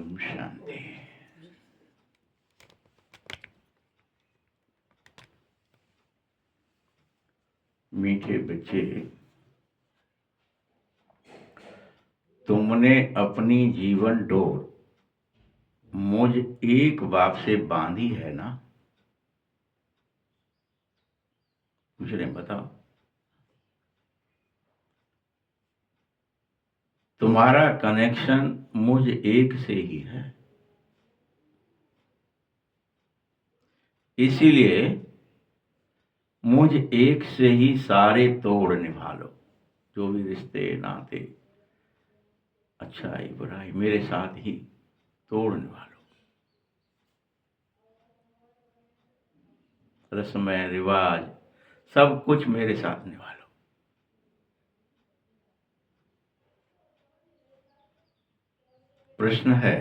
ओम शांति। मीठे बच्चे, तुमने अपनी जीवन डोर मुझ एक बाप से बांधी है ना? पूछ रहे हैं, बताओ। तुम्हारा कनेक्शन मुझ एक से ही है, इसीलिए मुझ एक से ही सारे तोड़ निभा लो। जो भी रिश्ते नाते, अच्छाई बुराई, मेरे साथ ही तोड़ निभा लो। रस्म रिवाज सब कुछ मेरे साथ निभा लो। प्रश्न है,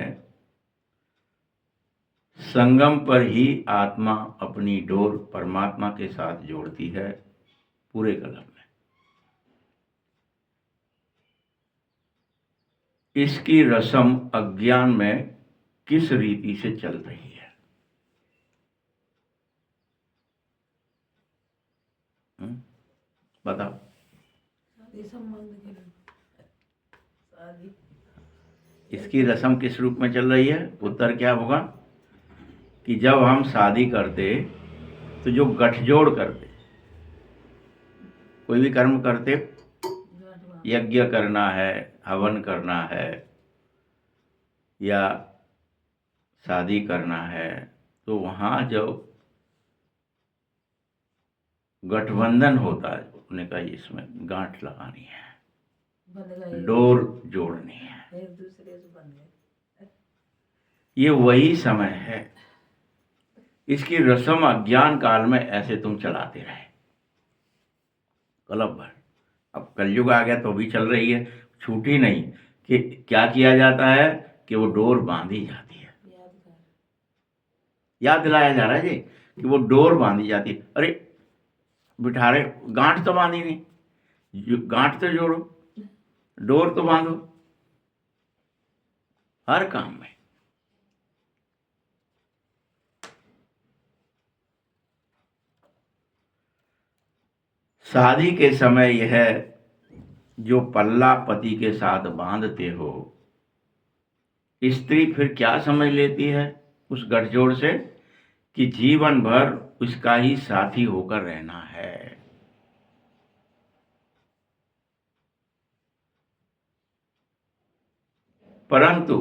संगम पर ही आत्मा अपनी डोर परमात्मा के साथ जोड़ती है पूरे कलम में। इसकी रस्म अज्ञान में किस रीति से चल रही है? बताओ। इसकी रस्म किस रूप में चल रही है? उत्तर क्या होगा कि जब हम शादी करते तो जो गठजोड़ करते, कोई भी कर्म करते, यज्ञ करना है, हवन करना है या शादी करना है, तो वहां जो गठबंधन होता है, उन्होंने कहा इसमें गांठ लगानी है, डोर जोड़नी है। एक दूसरे से बंध गए। ये वही समय है। इसकी रस्म अज्ञान काल में ऐसे तुम चलाते रहे कलब भर। अब कलयुग आ गया तो भी चल रही है, छूटी नहीं। कि क्या किया जाता है कि वो डोर बांधी जाती है। याद दिलाया जा रहा है जी कि वो डोर बांधी जाती है। अरे बिठा रहे, गांठ तो बांधी नहीं, गांठ तो जोड़ो, डोर तो बांधो। हर काम में शादी के समय यह जो पल्ला पति के साथ बांधते हो, स्त्री फिर क्या समझ लेती है उस गठजोड़ से कि जीवन भर उसका ही साथी होकर रहना है। परंतु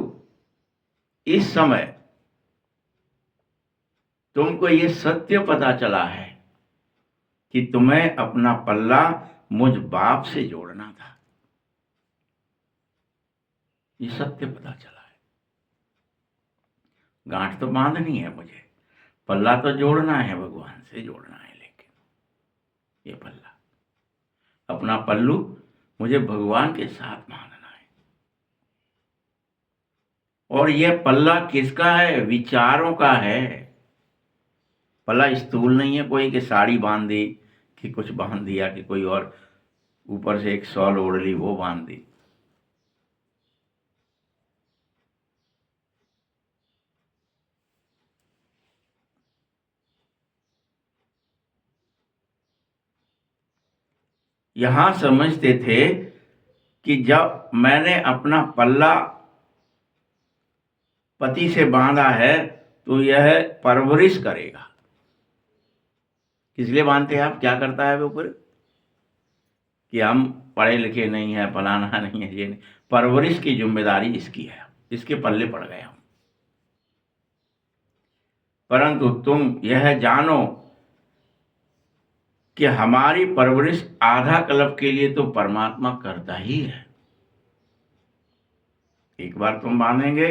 इस समय तुमको ये सत्य पता चला है कि तुम्हें अपना पल्ला मुझ बाप से जोड़ना था। ये सत्य पता चला है। गांठ तो बांधनी है मुझे, पल्ला तो जोड़ना है, भगवान से जोड़ना है। लेकिन ये पल्ला, अपना पल्लू मुझे भगवान के साथ बांधना है। और ये पल्ला किसका है? विचारों का है। पल्ला स्थूल नहीं है कोई कि साड़ी बांध दी, कि कुछ बांध दिया, कि कोई और ऊपर से एक शॉल ओढ़ ली वो बांध दी। यहां समझते थे कि जब मैंने अपना पल्ला पति से बांधा है तो यह परवरिश करेगा। किस लिए बांधते हैं आप? क्या करता है वो ऊपर? कि हम पढ़े लिखे नहीं है, फलाना नहीं है, ये नहीं। परवरिश की जिम्मेदारी इसकी है, इसके पल्ले पड़ गए हम। परंतु तुम यह जानो कि हमारी परवरिश आधा कल्प के लिए तो परमात्मा करता ही है। एक बार तुम बांधेंगे,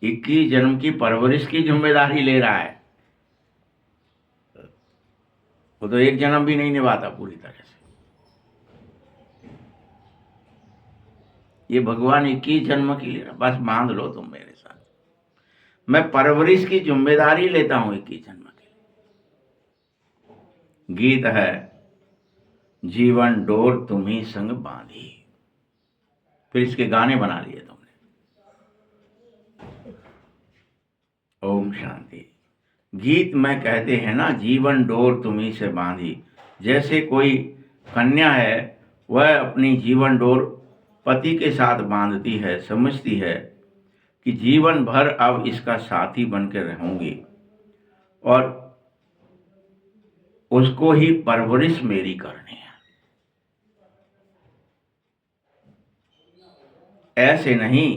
21 जन्म की परवरिश की जिम्मेदारी ले रहा है। वो तो एक जन्म भी नहीं निभाता पूरी तरह से। ये भगवान 21 जन्म की ले रहा। बस बांध लो तुम मेरे साथ, मैं परवरिश की जिम्मेदारी लेता हूं 21 जन्म के लिए। गीत है, जीवन डोर तुम्ही संग बांधी। फिर इसके गाने बना लिए तुमने। ओम शांति। गीत में कहते हैं ना, जीवन डोर तुम्ही से बांधी। जैसे कोई कन्या है, वह अपनी जीवन डोर पति के साथ बांधती है, समझती है कि जीवन भर अब इसका साथी बनकर रहूंगी और उसको ही परवरिश मेरी करनी है। ऐसे नहीं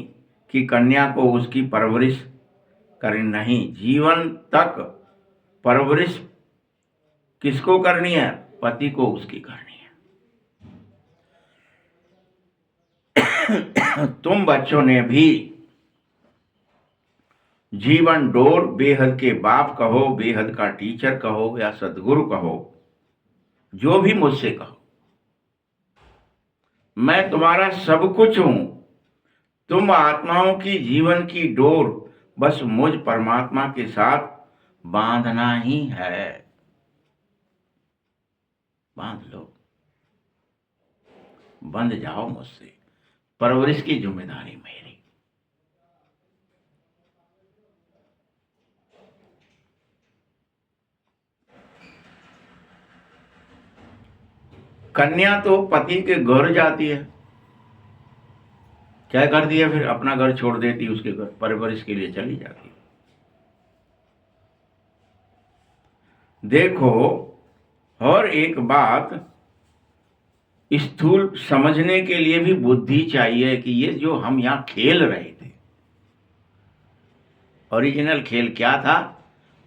कि कन्या को उसकी परवरिश करनी, नहीं, जीवन तक परवरिश किसको करनी है? पति को उसकी करनी है। तुम बच्चों ने भी जीवन डोर, बेहद के बाप कहो, बेहद का टीचर कहो या सदगुरु कहो, जो भी मुझसे कहो, मैं तुम्हारा सब कुछ हूं। तुम आत्माओं की जीवन की डोर बस मुझ परमात्मा के साथ बांधना ही है। बांध लो, बंध जाओ मुझसे। परवरिश की जिम्मेदारी मेरी। कन्या तो पति के घर जाती है, क्या करती है फिर? अपना घर छोड़ देती है, उसके घर परवरिश के लिए चली जाती है। देखो, और एक बात स्थूल समझने के लिए भी बुद्धि चाहिए कि ये जो हम यहां खेल रहे थे, ओरिजिनल खेल क्या था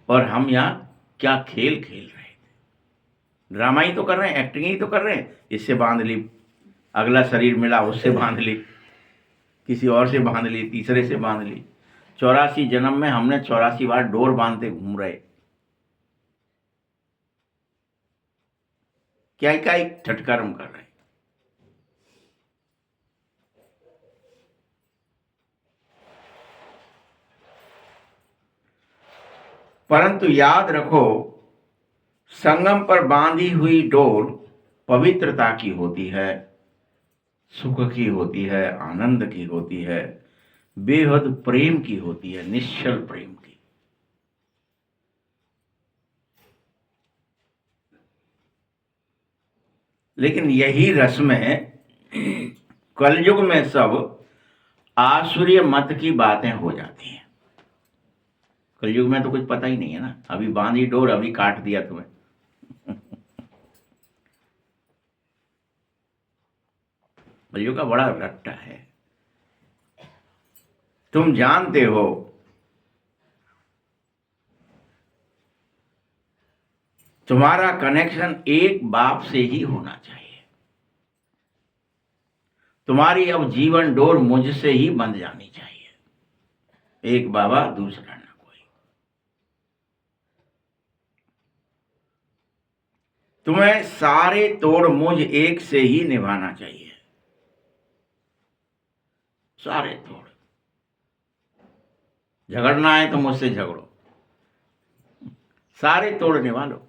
और हम यहां क्या खेल खेल रहे थे। ड्रामा ही तो कर रहे हैं, एक्टिंग ही तो कर रहे हैं। इससे बांध ली, अगला शरीर मिला, उससे बांध ली, किसी और से बांध ली, तीसरे से बांध ली। 84 जन्म में हमने 84 बार डोर बांधते घूम रहे। क्या क्या एक ठटकर्म कर रहे हैं। परंतु याद रखो, संगम पर बांधी हुई डोर पवित्रता की होती है, सुख की होती है, आनंद की होती है, बेहद प्रेम की होती है, निश्चल प्रेम की। लेकिन यही रस में कलयुग में सब आसुरीय मत की बातें हो जाती हैं। कलयुग में तो कुछ पता ही नहीं है ना, अभी बांधी डोर, अभी काट दिया तुम्हें। कलयुग का बड़ा रट्टा है। तुम जानते हो, तुम्हारा कनेक्शन एक बाप से ही होना चाहिए। तुम्हारी अब जीवन डोर मुझसे ही बंध जानी चाहिए। एक बाबा, दूसरा ना कोई। तुम्हें सारे तोड़ मुझ एक से ही निभाना चाहिए। सारे तोड़। झगड़ना है तो मुझसे झगड़ो, सारे तोड़ निभा लो,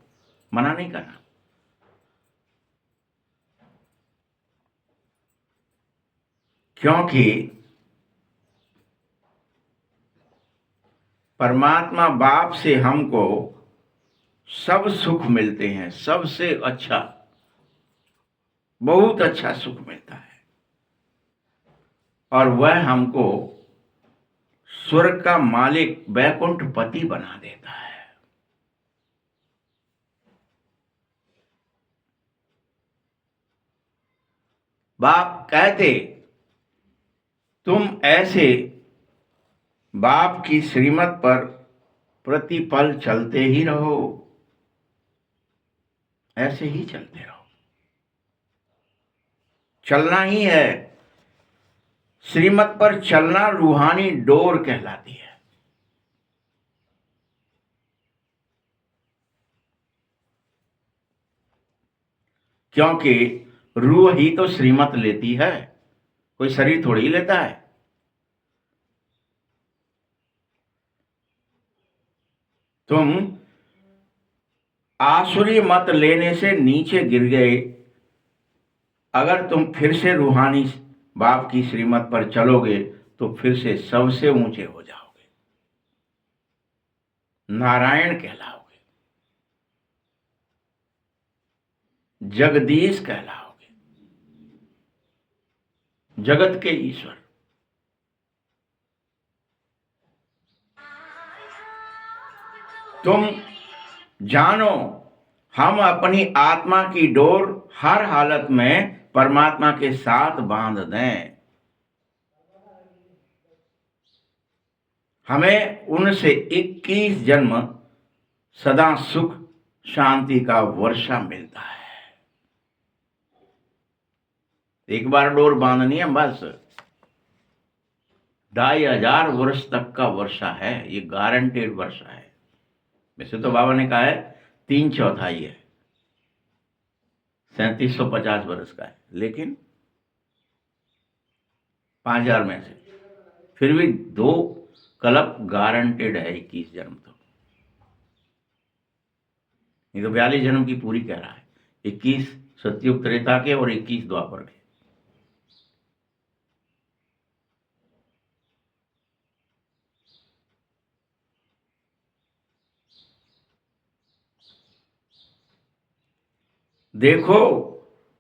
मना नहीं करना। क्योंकि परमात्मा बाप से हमको सब सुख मिलते हैं, सबसे अच्छा, बहुत अच्छा सुख मिलता है, और वह हमको स्वर्ग का मालिक, वैकुंठ पति बना देता है। बाप कहते, तुम ऐसे बाप की श्रीमत पर प्रतिपल चलते ही रहो, ऐसे ही चलते रहो। चलना ही है। श्रीमत पर चलना रूहानी डोर कहलाती है। क्योंकि रूह ही तो श्रीमत लेती है, कोई शरीर थोड़ी लेता है। तुम आसुरी मत लेने से नीचे गिर गए, अगर तुम फिर से रूहानी बाप की श्रीमत पर चलोगे तो फिर से सबसे ऊंचे हो जाओगे। नारायण कहलाओगे, जगदीश कहलाओगे, जगत के ईश्वर। तुम जानो हम अपनी आत्मा की डोर हर हालत में परमात्मा के साथ बांध दें। हमें उनसे 21 जन्म सदा सुख शांति का वर्षा मिलता है। एक बार डोर बांधनी है बस, 2500 वर्ष तक का वर्षा है, ये गारंटेड वर्षा है। वैसे तो बाबा ने कहा है 3/4 है, 3750 वर्ष का है, लेकिन 5000 में से फिर भी 2 कल्प गारंटेड है, 21 जन्म। तो ये तो 42 जन्म की पूरी कह रहा है, 21 सतयुग त्रेता के और 21 द्वापर के। देखो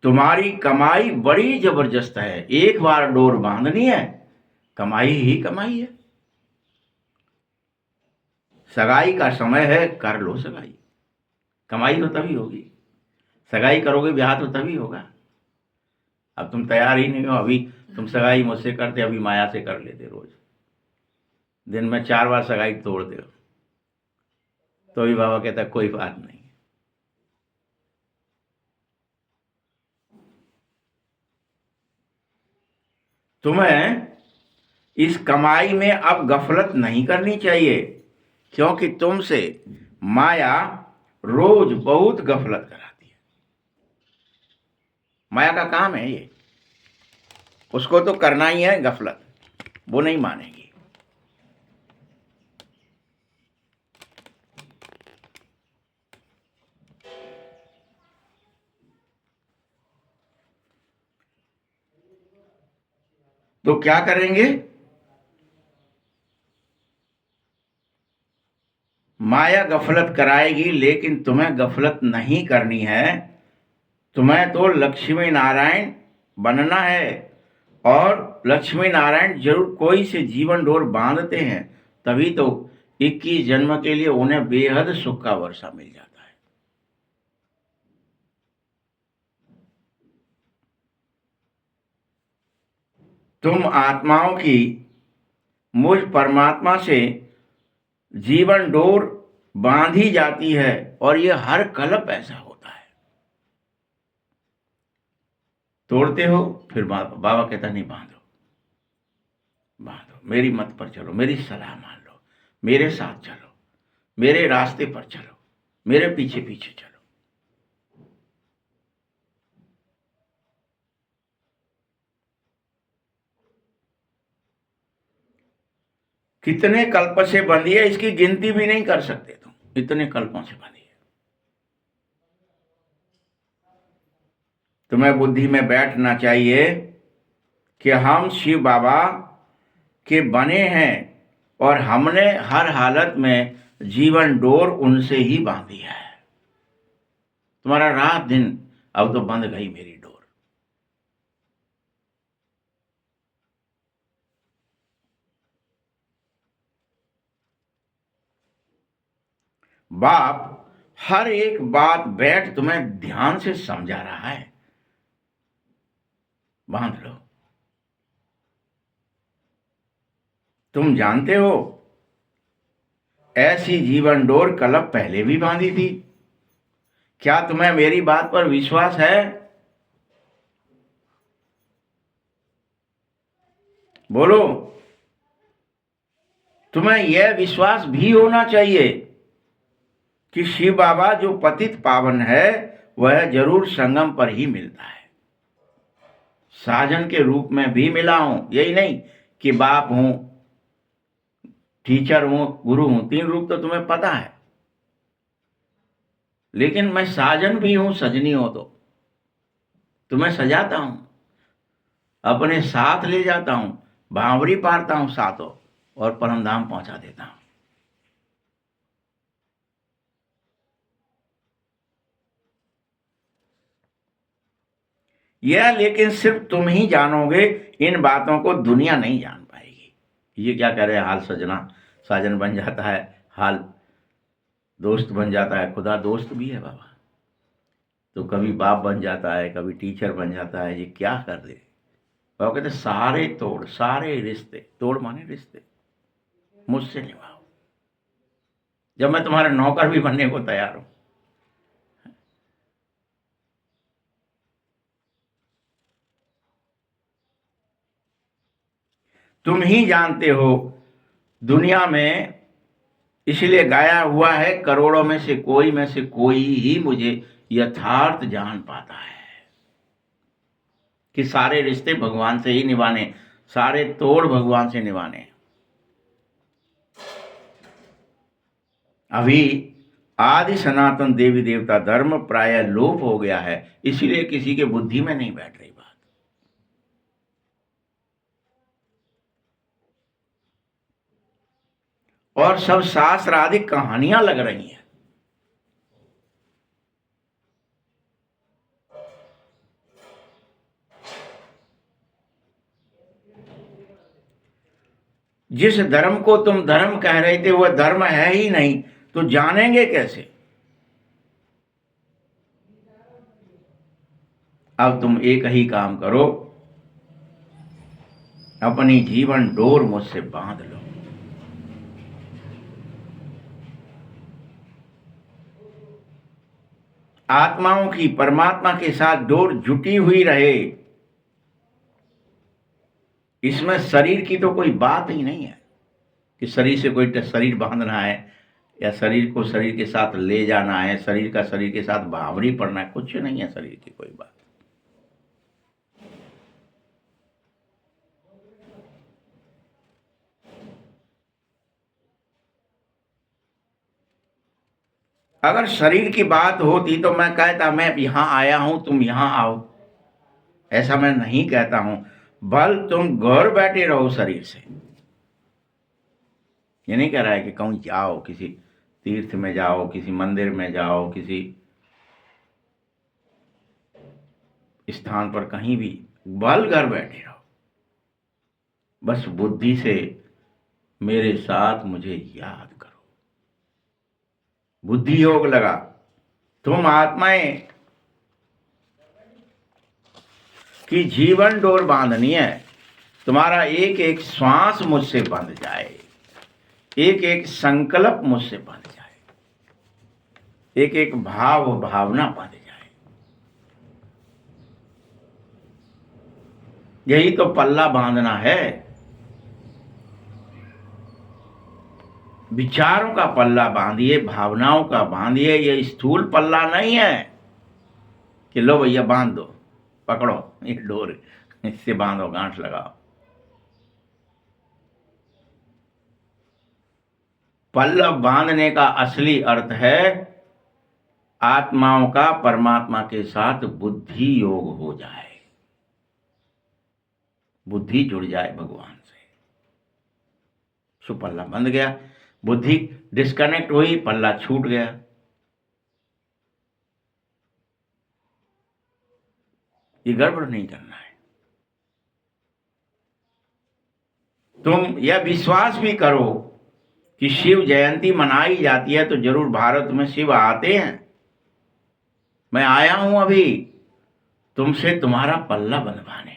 तुम्हारी कमाई बड़ी जबरदस्त है, एक बार डोर बांधनी है, कमाई ही कमाई है। सगाई का समय है, कर लो सगाई, कमाई तो तभी होगी। सगाई करोगे ब्याह तो तभी होगा। अब तुम तैयार ही नहीं हो, अभी तुम सगाई मुझसे करते, अभी माया से कर लेते, रोज दिन में 4 बार सगाई तोड़ते हो, तो अभी बाबा कहता कोई बात नहीं। तुम्हें इस कमाई में अब गफलत नहीं करनी चाहिए, क्योंकि तुमसे माया रोज बहुत गफलत कराती है। माया का काम है ये, उसको तो करना ही है गफलत, वो नहीं मानेगी। तो क्या करेंगे? माया गफलत कराएगी, लेकिन तुम्हें गफलत नहीं करनी है। तुम्हें तो लक्ष्मी नारायण बनना है, और लक्ष्मी नारायण जरूर कोई से जीवन डोर बांधते हैं, तभी तो 21 जन्म के लिए उन्हें बेहद सुख का वर्षा मिल जाता है। तुम आत्माओं की मुझ परमात्मा से जीवन डोर बांधी जाती है, और ये हर कल्प ऐसा होता है। तोड़ते हो, फिर बाबा कहता नहीं बांधो, बांधो, मेरी मत पर चलो, मेरी सलाह मान लो, मेरे साथ चलो, मेरे रास्ते पर चलो, मेरे पीछे पीछे चलो। कितने कल्प से बंधी है, इसकी गिनती भी नहीं कर सकते तुम, इतने कल्पों से बंधी है। तुम्हें बुद्धि में बैठना चाहिए कि हम शिव बाबा के बने हैं, और हमने हर हालत में जीवन डोर उनसे ही बांधी है। तुम्हारा रात दिन अब तो बंध गई मेरी डोर। बाप हर एक बात बैठ तुम्हें ध्यान से समझा रहा है, बांध लो। तुम जानते हो ऐसी जीवन डोर कल्प पहले भी बांधी थी। क्या तुम्हें मेरी बात पर विश्वास है? बोलो। तुम्हें यह विश्वास भी होना चाहिए कि शिव बाबा जो पतित पावन है, वह जरूर संगम पर ही मिलता है। साजन के रूप में भी मिला हूं, यही नहीं कि बाप हूं, टीचर हूं, गुरु हूं, 3 रूप तो तुम्हें पता है। लेकिन मैं साजन भी हूं, सजनी हो तो तुम्हें सजाता हूं, अपने साथ ले जाता हूं, भांवरी पारता हूं साथों, और परमधाम पहुंचा देता हूं। यह लेकिन सिर्फ तुम ही जानोगे, इन बातों को दुनिया नहीं जान पाएगी। ये क्या कह रहे हैं, हाल सजना साजन बन जाता है, हाल दोस्त बन जाता है। खुदा दोस्त भी है बाबा, तो कभी बाप बन जाता है, कभी टीचर बन जाता है। ये क्या कर दे बाबा, कहते सारे तोड़, सारे रिश्ते, तोड़ माने रिश्ते, मुझसे निभाओ, जब मैं तुम्हारा नौकर भी बनने को तैयार हूं। तुम ही जानते हो दुनिया में, इसलिए गाया हुआ है, करोड़ों में से कोई ही मुझे यथार्थ जान पाता है, कि सारे रिश्ते भगवान से ही निभाने, सारे तोड़ भगवान से निभाने। अभी आदि सनातन देवी देवता धर्म प्राय लोप हो गया है, इसीलिए किसी के बुद्धि में नहीं बैठ रही बात। और सब शास्त्र आदि कहानियां लग रही हैं। जिस धर्म को तुम धर्म कह रहे थे वह धर्म है ही नहीं, तो जानेंगे कैसे? अब तुम एक ही काम करो, अपनी जीवन डोर मुझसे बांध लो। आत्माओं की परमात्मा के साथ डोर जुटी हुई रहे। इसमें शरीर की तो कोई बात ही नहीं है कि शरीर से कोई शरीर बांधना है, या शरीर को शरीर के साथ ले जाना है, शरीर का शरीर के साथ बावरी पड़ना है, कुछ नहीं है शरीर की कोई बात। अगर शरीर की बात होती तो मैं कहता मैं यहां आया हूं, तुम यहां आओ, ऐसा मैं नहीं कहता हूं। बल तुम घर बैठे रहो शरीर से। ये नहीं कह रहा है कि कहूं जाओ, किसी तीर्थ में जाओ, किसी मंदिर में जाओ, किसी स्थान पर कहीं भी, बल घर बैठे रहो, बस बुद्धि से मेरे साथ मुझे याद करो। बुद्धि योग लगा। तुम आत्माएं की जीवन डोर बांधनी है। तुम्हारा एक एक श्वास मुझसे बंध जाए, एक एक संकल्प मुझसे बंध जाए, एक एक भाव भावना बंध जाए। यही तो पल्ला बांधना है, विचारों का पल्ला बांधिए, भावनाओं का बांधिए। ये स्थूल पल्ला नहीं है कि लो भैया बांध दो, पकड़ो ये डोर, इससे बांधो, गांठ लगाओ। पल्लव बांधने का असली अर्थ है आत्माओं का परमात्मा के साथ बुद्धि योग हो जाए, बुद्धि जुड़ जाए भगवान से। सो पल्ला बंध गया, बुद्धि डिस्कनेक्ट हुई, पल्ला छूट गया। ये गड़बड़ नहीं करना है। तुम यह विश्वास भी करो कि शिव जयंती मनाई जाती है तो जरूर भारत में शिव आते हैं। मैं आया हूं अभी तुमसे तुम्हारा पल्ला बंधवाने,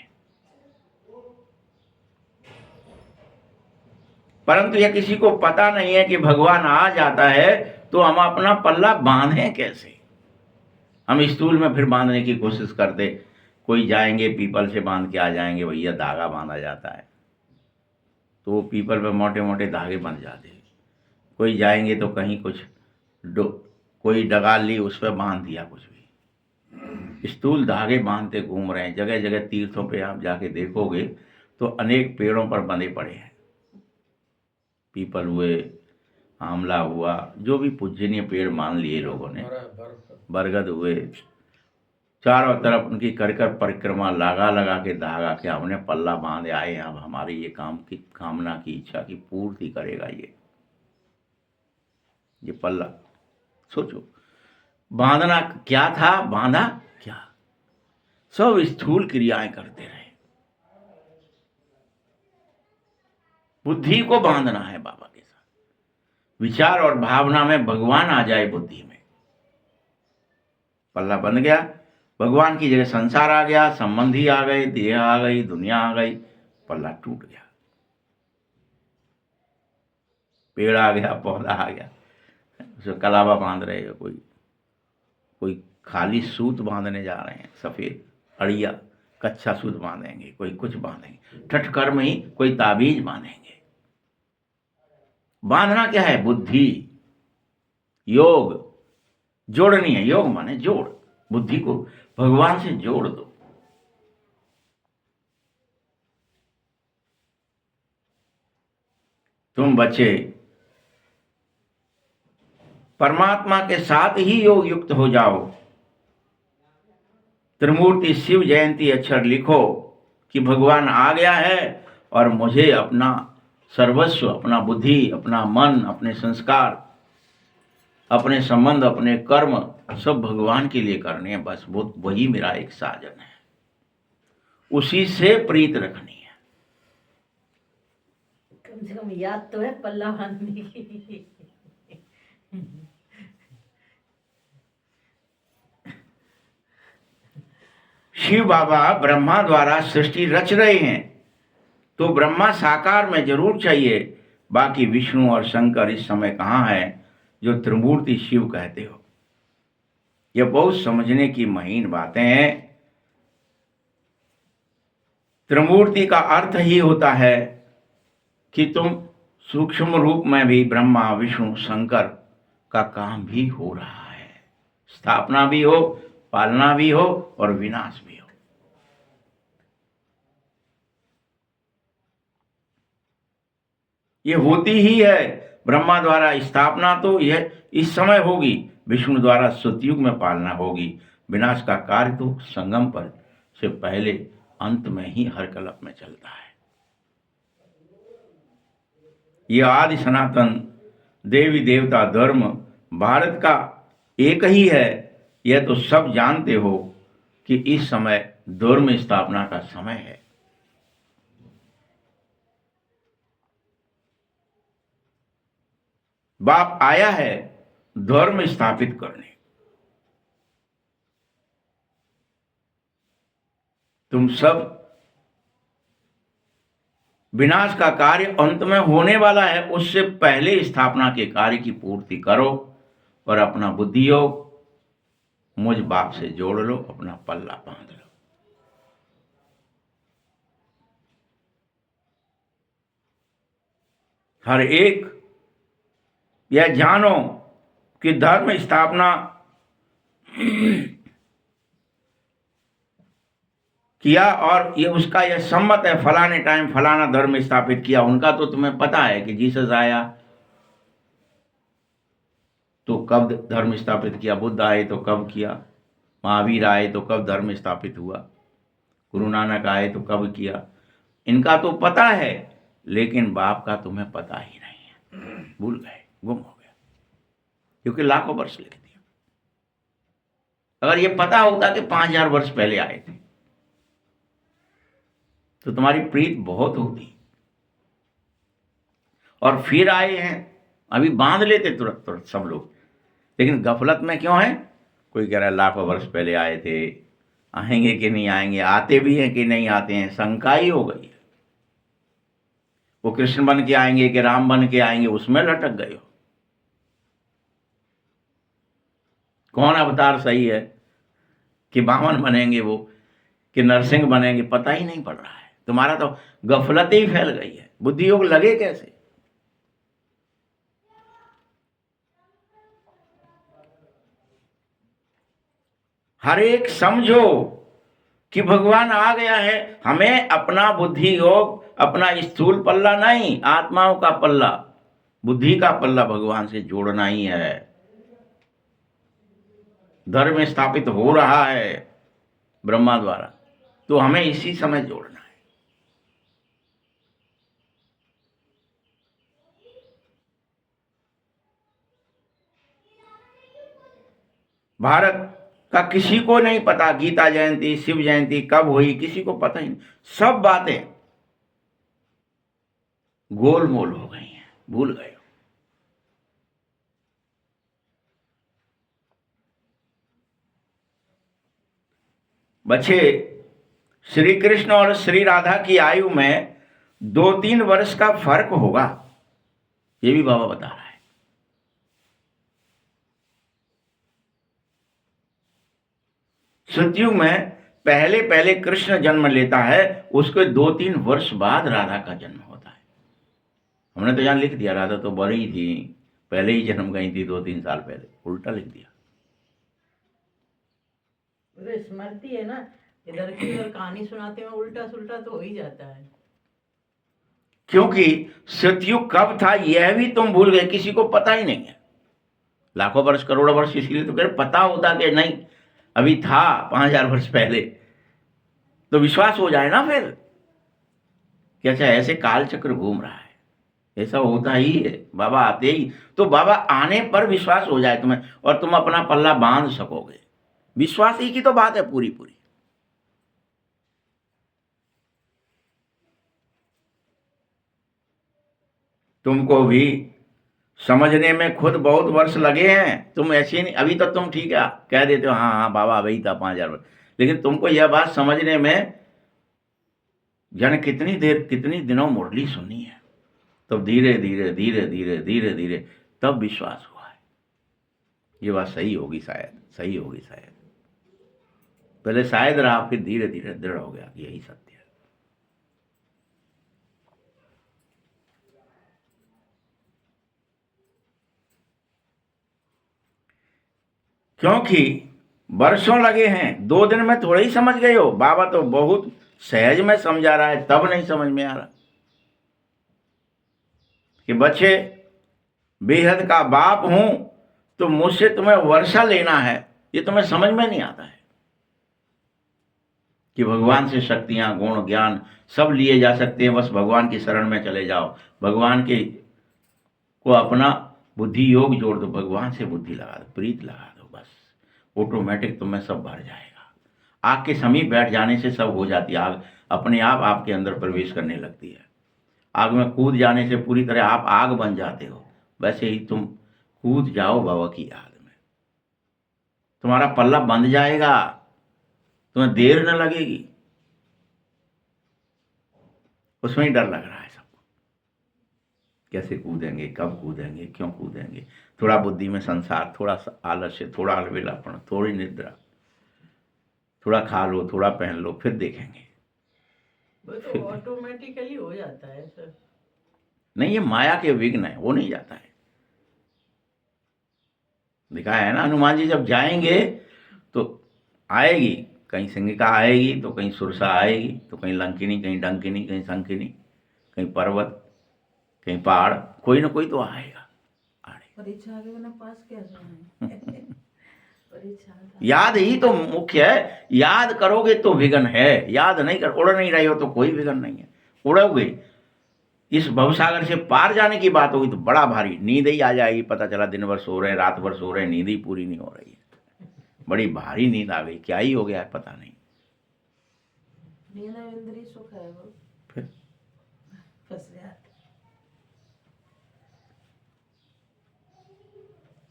परंतु यह किसी को पता नहीं है कि भगवान आ जाता है तो हम अपना पल्ला बांधें कैसे। हम स्टूल में फिर बांधने की कोशिश करते, कोई जाएंगे पीपल से बांध के आ जाएंगे, भैया धागा बांधा जाता है, तो वो पीपल पे मोटे मोटे धागे बंध जाते हैं। कोई जाएंगे तो कहीं कुछ कोई डगाल ली, उस पर बांध दिया कुछ भी। स्थूल धागे बांधते घूम रहे हैं। जगह जगह तीर्थों पे आप जाके देखोगे तो अनेक पेड़ों पर बंधे पड़े हैं, पीपल हुए, आंवला हुआ, जो भी पूजनीय पेड़ मान लिए लोगों ने, बरगद हुए, चारों तरफ उनकी कर कर परिक्रमा लगा लगा के धागा के हमने पल्ला बांधे आए हैं, अब हमारी ये काम की कामना की इच्छा की पूर्ति करेगा ये पल्ला। सोचो बांधना क्या था, बांधा क्या? सब स्थूल क्रियाएं करते रहे। बुद्धि को बांधना है बाबा के साथ। विचार और भावना में भगवान आ जाए, बुद्धि में पल्ला बंध गया, भगवान की जगह संसार आ गया, संबंधी आ गए, देह आ गई, दुनिया आ गई, पल्ला टूट गया। पेड़ आ गया, पौधा आ गया, उसे कलावा बांध रहे हो, कोई खाली सूत बांधने जा रहे हैं, सफेद अड़िया कच्चा सूत बांधेंगे, कोई कुछ बांधेंगे, ठठ कर्म ही कोई ताबीज बांधेंगे। बांधना क्या है? बुद्धि, योग जोड़नी है। योग माने जोड़, बुद्धि को भगवान से जोड़ दो। तुम बच्चे परमात्मा के साथ ही योग युक्त हो जाओ। त्रिमूर्ति शिव जयंती अक्षर लिखो कि भगवान आ गया है और मुझे अपना सर्वस्व, अपना बुद्धि, अपना मन, अपने संस्कार, अपने संबंध, अपने कर्म सब भगवान के लिए करने हैं। बस वही मेरा एक साधन है, उसी से प्रीत रखनी है। कम से कम याद तो है पल्ला बांधने की। शिव बाबा ब्रह्मा द्वारा सृष्टि रच रहे हैं, तो ब्रह्मा साकार में जरूर चाहिए। बाकी विष्णु और शंकर इस समय कहाँ है जो त्रिमूर्ति शिव कहते हो? ये बहुत समझने की महीन बातें हैं। त्रिमूर्ति का अर्थ ही होता है कि तुम सूक्ष्म रूप में भी ब्रह्मा, विष्णु, शंकर का काम भी हो रहा है। स्थापना भी हो, पालना भी हो और विनाश भी हो। ये होती ही है। ब्रह्मा द्वारा स्थापना तो यह इस समय होगी, विष्णु द्वारा सतयुग में पालना होगी। विनाश का कार्य तो संगम पर से पहले अंत में ही हर कल्प में चलता है। यह आदि सनातन देवी देवता धर्म भारत का एक ही है। यह तो सब जानते हो कि इस समय धर्म स्थापना का समय है। बाप आया है धर्म स्थापित करने। तुम सब विनाश का कार्य अंत में होने वाला है, उससे पहले स्थापना के कार्य की पूर्ति करो और अपना बुद्धि योग मुझ बाप से जोड़ लो, अपना पल्ला बांध लो। हर एक यह जानो कि धर्म स्थापना किया और ये उसका यह सम्मत है, फलाने टाइम फलाना धर्म स्थापित किया। उनका तो तुम्हें पता है कि जीसस आया तो कब धर्म स्थापित किया, बुद्ध आए तो कब किया, महावीर आए तो कब धर्म स्थापित हुआ, गुरु नानक आए तो कब किया। इनका तो पता है, लेकिन बाप का तुम्हें पता ही नहीं है। भूल गए, गुम हो गया, क्योंकि लाखों वर्ष लिख दिया। अगर ये पता होता कि 5000 वर्ष पहले आए थे तो तुम्हारी प्रीत बहुत होती और फिर आए हैं। अभी बांध लेते तुरंत तुरंत सब लोग, लेकिन गफलत में क्यों है? कोई कह रहा है लाखों वर्ष पहले आए थे, आएंगे कि नहीं आएंगे, आते भी हैं कि नहीं आते हैं, शंका ही हो गई है। वो कृष्ण बन के आएंगे कि राम बन के आएंगे, उसमें लटक गए हो। कौन अवतार सही है कि वामन बनेंगे वो कि नरसिंह बनेंगे, पता ही नहीं पड़ रहा है। तुम्हारा तो गफलत ही फैल गई है। बुद्धि योग लगे कैसे? हर एक समझो कि भगवान आ गया है। हमें अपना बुद्धि योग, अपना स्थूल पल्ला नहीं, आत्माओं का पल्ला, बुद्धि का पल्ला भगवान से जोड़ना ही है। धर्म स्थापित हो रहा है ब्रह्मा द्वारा, तो हमें इसी समय जोड़ना है। भारत का किसी को नहीं पता। गीता जयंती, शिव जयंती कब हुई किसी को पता ही नहीं। सब बातें गोलमोल हो गई हैं, भूल गए। बच्चे, श्री कृष्ण और श्री राधा की आयु में 2-3 वर्ष का फर्क होगा, ये भी बाबा बता रहा है। सतयुग में पहले पहले कृष्ण जन्म लेता है, उसके 2-3 वर्ष बाद राधा का जन्म होता है। हमने तो यहां लिख दिया राधा तो बड़ी थी, पहले ही जन्म गई थी 2-3 साल पहले, उल्टा लिख दिया। स्मृति है ना, इधर की उधर कहानी सुनाते में उल्टा सुल्टा तो हो ही जाता है। क्योंकि सतयुग कब था यह भी तुम भूल गए, किसी को पता ही नहीं है। लाखों वर्ष करोड़ों वर्ष इसलिए तो कह पता होता कि नहीं अभी था 5000 वर्ष पहले, तो विश्वास हो जाए ना फिर कि अच्छा ऐसे काल चक्र घूम रहा है, ऐसा होता ही है। बाबा आते ही तो बाबा आने पर विश्वास हो जाए तुम्हें, और तुम अपना पल्ला बांध सकोगे। विश्वास ही की तो बात है पूरी पूरी। तुमको भी समझने में खुद बहुत वर्ष लगे हैं, तुम ऐसे नहीं, अभी तो तुम ठीक है कह देते हो हाँ हाँ बाबा वही था 5000 वर्ष, लेकिन तुमको यह बात समझने में जाने कितनी देर कितनी दिनों मुरली सुनी है, तब धीरे धीरे धीरे धीरे धीरे धीरे तब विश्वास हुआ है ये बात सही होगी, शायद सही होगी शायद। पहले शायद रहा, फिर धीरे धीरे दृढ़ हो गया यही सत्य है। क्योंकि वर्षों लगे हैं, 2 दिन में थोड़े ही समझ गए हो। बाबा तो बहुत सहज में समझा रहा है, तब नहीं समझ में आ रहा कि बच्चे बेहद का बाप हूं तो मुझसे तुम्हें वर्षा लेना है, ये तुम्हें समझ में नहीं आता है कि भगवान से शक्तियां गुण ज्ञान सब लिए जा सकते हैं, बस भगवान की शरण में चले जाओ, भगवान के को अपना बुद्धि योग जोड़ दो, भगवान से बुद्धि लगा दो, प्रीत लगा दो, बस ऑटोमेटिक तुम्हें सब भर जाएगा। आग के समीप बैठ जाने से सब हो जाती है, आग अपने आप आपके अंदर प्रवेश करने लगती है। आग में कूद जाने से पूरी तरह आप आग बन जाते हो, वैसे ही तुम कूद जाओ बाबा की याद में, तुम्हारा पल्ला बंध जाएगा, तुम्हें देर न लगेगी। उसमें ही डर लग रहा है सबको, कैसे कूदेंगे, कब कूदेंगे, क्यों कूदेंगे। थोड़ा बुद्धि में संसार, थोड़ा आलस्य, थोड़ा अलबेलापन, थोड़ी निद्रा, थोड़ा खा लो, थोड़ा पहन लो, फिर देखेंगे। वो तो ऑटोमेटिकली हो जाता है सर। नहीं, ये माया के विघ्न है, वो नहीं जाता है। दिखाया है ना, हनुमान जी जब जाएंगे तो आएगी, कहीं सिंगिका आएगी तो कहीं सुरसा आएगी, तो कहीं लंकिनी, कहीं डंकिनी, कहीं शंकिनी, कहीं पर्वत, कहीं पहाड़, कोई ना कोई तो आएगा। परीक्षा के बिना पास कैसे हैं? परीक्षा याद ही तो मुख्य है, याद करोगे तो विघ्न है, याद नहीं कर, उड़ नहीं रहे हो तो कोई विघ्न नहीं है। उड़ोगे, इस भवसागर से पार जाने की बात होगी तो बड़ा भारी नींद ही आ जाएगी, पता चला दिन भर सो रहे, रात भर सो रहे, नींद ही पूरी नहीं हो रही है, बड़ी भारी नींद आ गई, क्या ही हो गया है पता नहीं। इंद्रिय सुख है वो, फिर फंस जाते।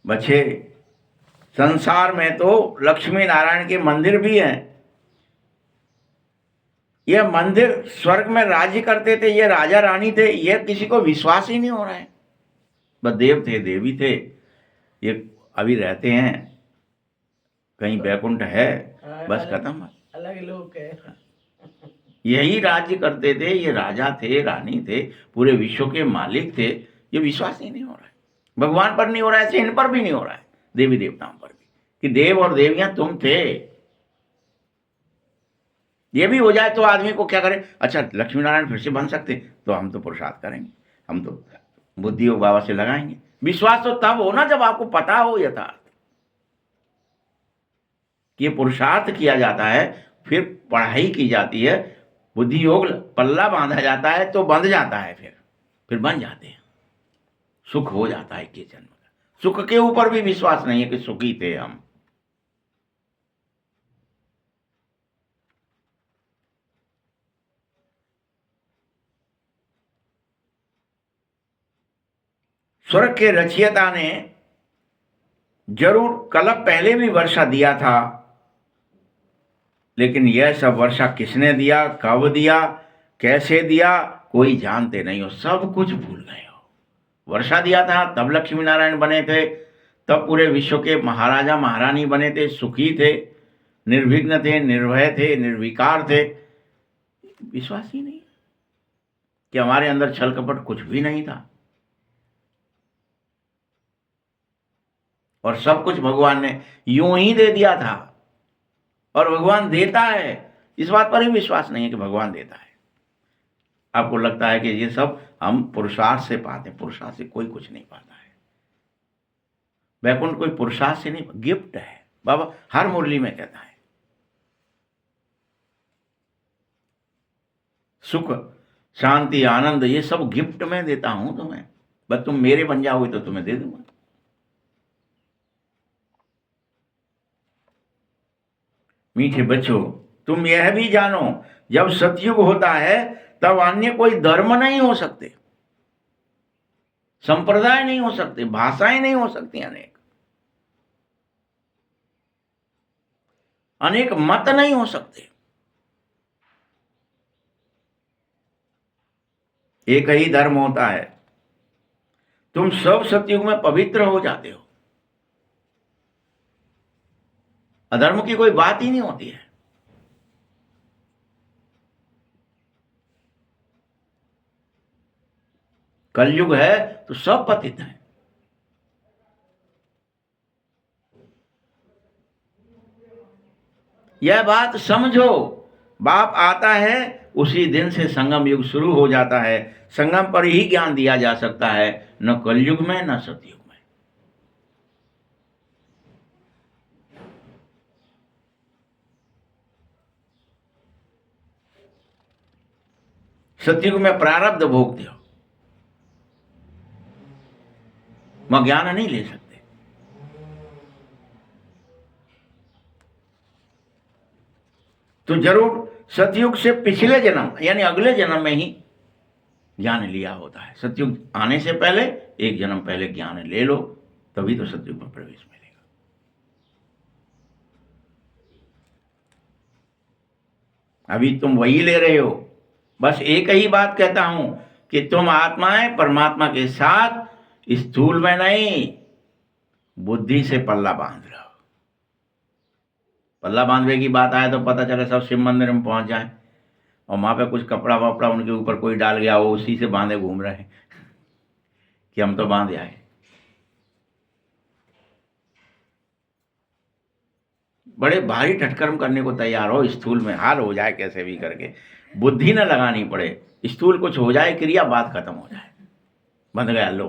बच्चे, संसार में तो लक्ष्मी नारायण के मंदिर भी हैं, यह मंदिर स्वर्ग में राज्य करते थे, ये राजा रानी थे, यह किसी को विश्वास ही नहीं हो रहा है। बस देव थे, देवी थे, ये अभी रहते हैं कहीं बैकुंठ है, बस खत्म, अलग लोग है। यही राज्य करते थे, ये राजा थे, रानी थे, पूरे विश्व के मालिक थे, ये विश्वास ही नहीं हो रहा है। भगवान पर नहीं हो रहा है, इन पर भी नहीं हो रहा है, देवी देवताओं पर भी, कि देव और देवियां तुम थे। ये भी हो जाए तो आदमी को क्या करे, अच्छा लक्ष्मी नारायण फिर से बन सकते तो हम तो पुरुषार्थ करेंगे, हम तो बुद्धि योग बाबा से लगाएंगे। विश्वास तो तब हो ना जब आपको पता हो यथार्थ कि ये पुरुषार्थ किया जाता है, फिर पढ़ाई की जाती है, बुद्धि योग पल्ला बांधा जाता है तो बंध जाता है, फिर बन जाते हैं, सुख हो जाता है के जन्म का। सुख के ऊपर भी विश्वास नहीं है कि सुखी थे हम, स्वर्ग के रचयिता ने जरूर कल्प पहले भी वर्षा दिया था, लेकिन यह सब वर्षा किसने दिया, कब दिया, कैसे दिया, कोई जानते नहीं हो, सब कुछ भूल गए हो। वर्षा दिया था तब लक्ष्मी नारायण बने थे, तब पूरे विश्व के महाराजा महारानी बने थे, सुखी थे, निर्विघ्न थे, निर्भय थे, निर्विकार थे। विश्वास ही नहीं कि हमारे अंदर छल कपट कुछ भी नहीं था, और सब कुछ भगवान ने यूं ही दे दिया था। और भगवान देता है, इस बात पर ही विश्वास नहीं है कि भगवान देता है। आपको लगता है कि ये सब हम पुरुषार्थ से पाते हैं, पुरुषार्थ से कोई कुछ नहीं पाता है। वैकुंठ कोई पुरुषार्थ से नहीं, गिफ्ट है। बाबा हर मुरली में कहता है, सुख शांति आनंद ये सब गिफ्ट में देता हूं तुम्हें, बस तुम मेरे बन जाओगे तो तुम्हें दे दूंगा। मीठे बच्चों, तुम यह भी जानो, जब सतयुग होता है तब अन्य कोई धर्म नहीं हो सकते, संप्रदाय नहीं हो सकते, भाषाएं नहीं हो सकती, अनेक मत नहीं हो सकते। एक ही धर्म होता है। तुम सब सतयुग में पवित्र हो जाते हो, अधर्म की कोई बात ही नहीं होती है। कलयुग है तो सब पतित हैं। यह बात समझो, बाप आता है उसी दिन से संगम युग शुरू हो जाता है। संगम पर ही ज्ञान दिया जा सकता है, न कलयुग में न सतयुग में। सतयुग में प्रारब्ध भोगते हो, वह ज्ञान नहीं ले सकते। तो जरूर सतयुग से पिछले जन्म यानी अगले जन्म में ही ज्ञान लिया होता है। सतयुग आने से पहले एक जन्म पहले ज्ञान ले लो, तभी तो सतयुग में प्रवेश मिलेगा। अभी तुम वही ले रहे हो। बस एक ही बात कहता हूं कि तुम आत्माएं परमात्मा के साथ स्थूल में नहीं, बुद्धि से पल्ला बांध रहे हो। पल्ला बांधने की बात आए तो पता चले सब शिव मंदिर में पहुंच जाए और वहां पे कुछ कपड़ा वपड़ा उनके ऊपर कोई डाल गया हो, उसी से बांधे घूम रहे हैं कि हम तो बांध आए। बड़े भारी ठटकर्म करने को तैयार हो, स्थूल में हाल हो जाए कैसे भी करके, बुद्धि न लगानी पड़े, स्थूल कुछ हो जाए, क्रिया बात खत्म हो जाए, बंध गया लो।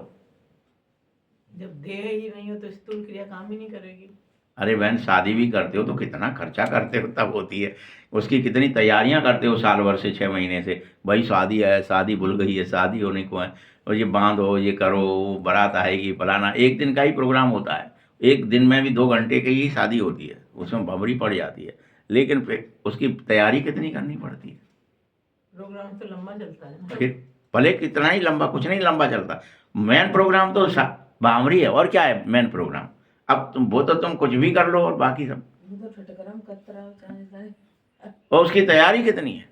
जब देह ही नहीं हो तो स्थूल क्रिया काम ही नहीं करेगी। अरे बहन, शादी भी करते हो तो कितना खर्चा करते हो तब होती है, उसकी कितनी तैयारियां करते हो साल भर से 6 महीने से। भाई शादी है, शादी भूल गई है, शादी होने को है, और ये बांधो, ये करो, बारात आएगी, फलाना। एक दिन का ही प्रोग्राम होता है, एक दिन में भी 2 घंटे की ही शादी होती है, उसमें भंवरी पड़ जाती है, लेकिन फिर उसकी तैयारी कितनी करनी पड़ती है। प्रोग्राम तो लंबा चलता है। फिर भले कितना ही लंबा, कुछ नहीं लंबा चलता, मेन प्रोग्राम तो बावरी है, और क्या है मेन प्रोग्राम। अब वो तो तुम कुछ भी कर लो, और बाकी सब और उसकी तैयारी कितनी है।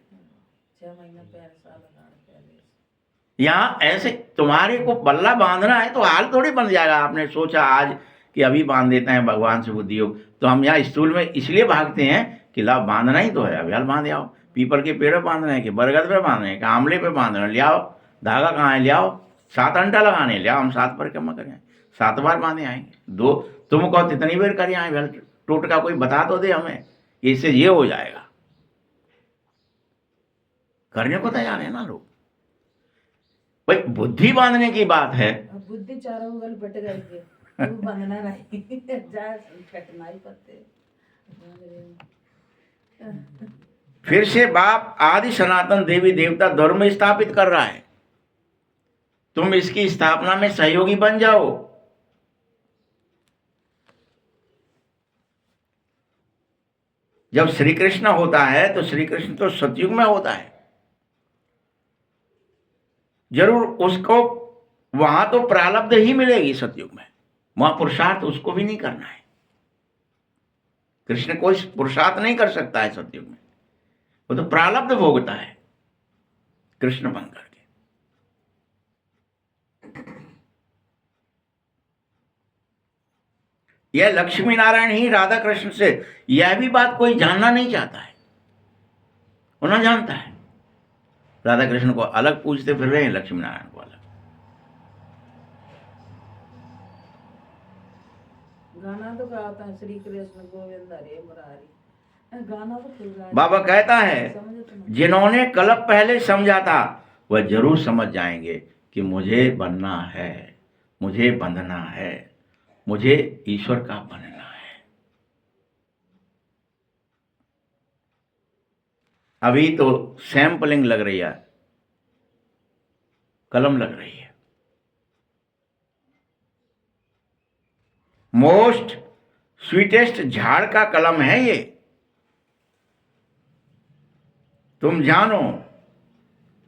6 महीना पहले, साल पहले। यहाँ ऐसे तुम्हारे को बल्ला बांधना है तो हाल थोड़ी बन जाएगा। आपने सोचा आज कि अभी बांध देते हैं भगवान से बुद्धि योग, तो हम यहाँ स्थूल में इसलिए भागते हैं कि लाभ बांधना ही तो है, अभी हाल बांध आओ। पीपल के पेड़ पे बांधना है कि बरगद पे बांधना है कि आंवले पे बांधना है, ले आओ। धागा कहाँ है, ले आओ। 7 अंटा लगाने, ले आओ, हम 7 परिक्रमा करें, 7 बार बांधे आएंगे। 2 तुम कहो कितनी बेर करें आए, वेल टोटका कोई बता तो दे हमें, इससे ये हो जाएगा। करने को तैयार है ना लोग। भाई बुद्धि बांधने की बात है, बुद्धि चारों ओर बट गई है, वो बांधना नहीं जा कटना ही पड़ते। फिर से बाप आदि सनातन देवी देवता धर्म स्थापित कर रहा है, तुम इसकी स्थापना में सहयोगी बन जाओ। जब श्री कृष्ण होता है तो श्री कृष्ण तो सतयुग में होता है, जरूर उसको वहां तो प्रारब्ध ही मिलेगी सतयुग में, वहां पुरुषार्थ उसको भी नहीं करना है। कृष्ण कोई पुरुषार्थ नहीं कर सकता है सतयुग में, वो तो प्रारब्ध भोगता है कृष्ण बन करके। यह लक्ष्मी नारायण ही राधा कृष्ण से, यह भी बात कोई जानना नहीं चाहता है, वो ना जानता है। राधा कृष्ण को अलग पूजते फिर रहे हैं, लक्ष्मी नारायण को अलग। गाना तो गाता है श्री कृष्ण गोविंद हरे मुरारी, गाना तो खुल रहा है। बाबा कहता है जिन्होंने कल्प पहले समझा था वह जरूर समझ जाएंगे कि मुझे बनना है, मुझे बंधना है, मुझे ईश्वर का बनना है। अभी तो सैंपलिंग लग रही है, कलम लग रही है। मोस्ट स्वीटेस्ट झाड़ का कलम है ये। तुम जानो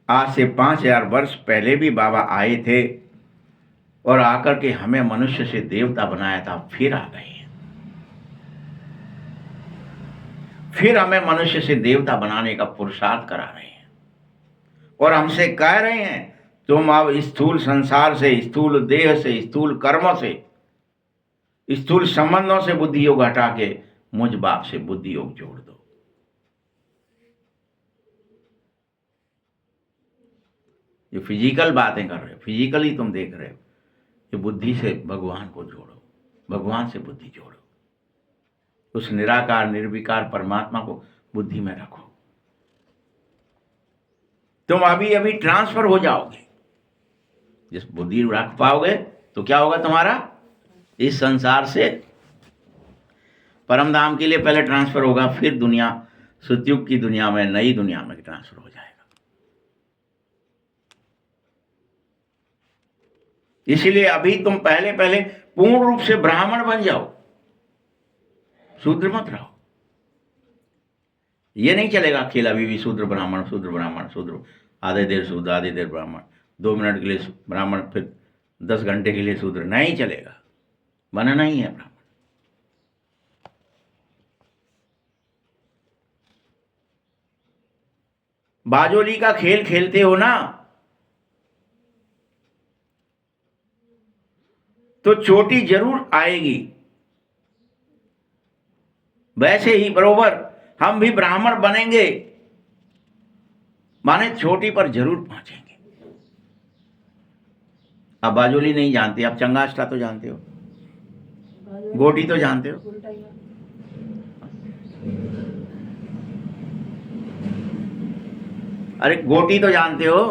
आज से 5000 वर्ष पहले भी बाबा आए थे और आकर के हमें मनुष्य से देवता बनाया था, फिर आ गए हैं, फिर हमें मनुष्य से देवता बनाने का पुरुषार्थ करा रहे हैं और हमसे कह रहे हैं तुम अब स्थूल संसार से, स्थूल देह से, स्थूल कर्मों से, स्थूल संबंधों से बुद्धि योग हटा के मुझ बाप से बुद्धि योग जोड़ दो। ये फिजिकल बातें कर रहे हो, फिजिकली तुम देख रहे हो, ये बुद्धि से भगवान को जोड़ो, भगवान से बुद्धि जोड़ो, उस निराकार निर्विकार परमात्मा को बुद्धि में रखो। तुम अभी अभी ट्रांसफर हो जाओगे। जिस बुद्धि रख पाओगे तो क्या होगा तुम्हारा, इस संसार से परम धाम के लिए पहले ट्रांसफर होगा, फिर दुनिया सतयुग की दुनिया में, नई दुनिया में ट्रांसफर हो जाएगा। इसीलिए अभी तुम पहले पहले पूर्ण रूप से ब्राह्मण बन जाओ, शूद्र मत रहो। ये नहीं चलेगा खेल अभी भी शूद्र ब्राह्मण, शूद्र ब्राह्मण, शूद्र, आधे देर शूद्र, आधे देर ब्राह्मण, 2 मिनट के लिए ब्राह्मण, फिर 10 घंटे के लिए शूद्र, नहीं चलेगा, बनना ही है ब्राह्मण। बाजोली का खेल खेलते हो ना, तो चोटी जरूर आएगी। वैसे ही बरोबर हम भी ब्राह्मण बनेंगे, माने चोटी पर जरूर पहुंचेंगे। अब बाजोली नहीं जानते, आप चंगाष्टा तो जानते हो, गोटी तो जानते हो। अरे गोटी तो जानते हो,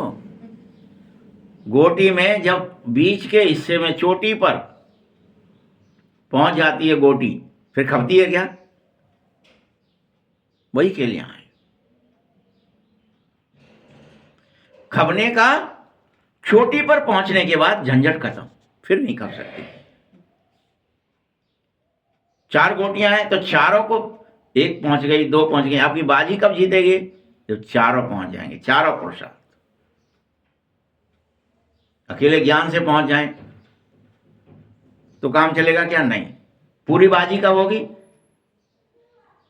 गोटी में जब बीच के हिस्से में चोटी पर पहुंच जाती है गोटी, फिर खपती है क्या? वही खेल यहां है। खपने का चोटी पर पहुंचने के बाद झंझट खत्म, फिर नहीं खप सकती। 4 गोटियां हैं तो चारों को, 1 पहुंच गई, 2 पहुंच गई, आपकी बाजी कब जीतेगी? जब चारों पहुंच जाएंगे, चारों पुरुषार्थ। अकेले ज्ञान से पहुंच जाएं तो काम चलेगा क्या? नहीं। पूरी बाजी कब होगी?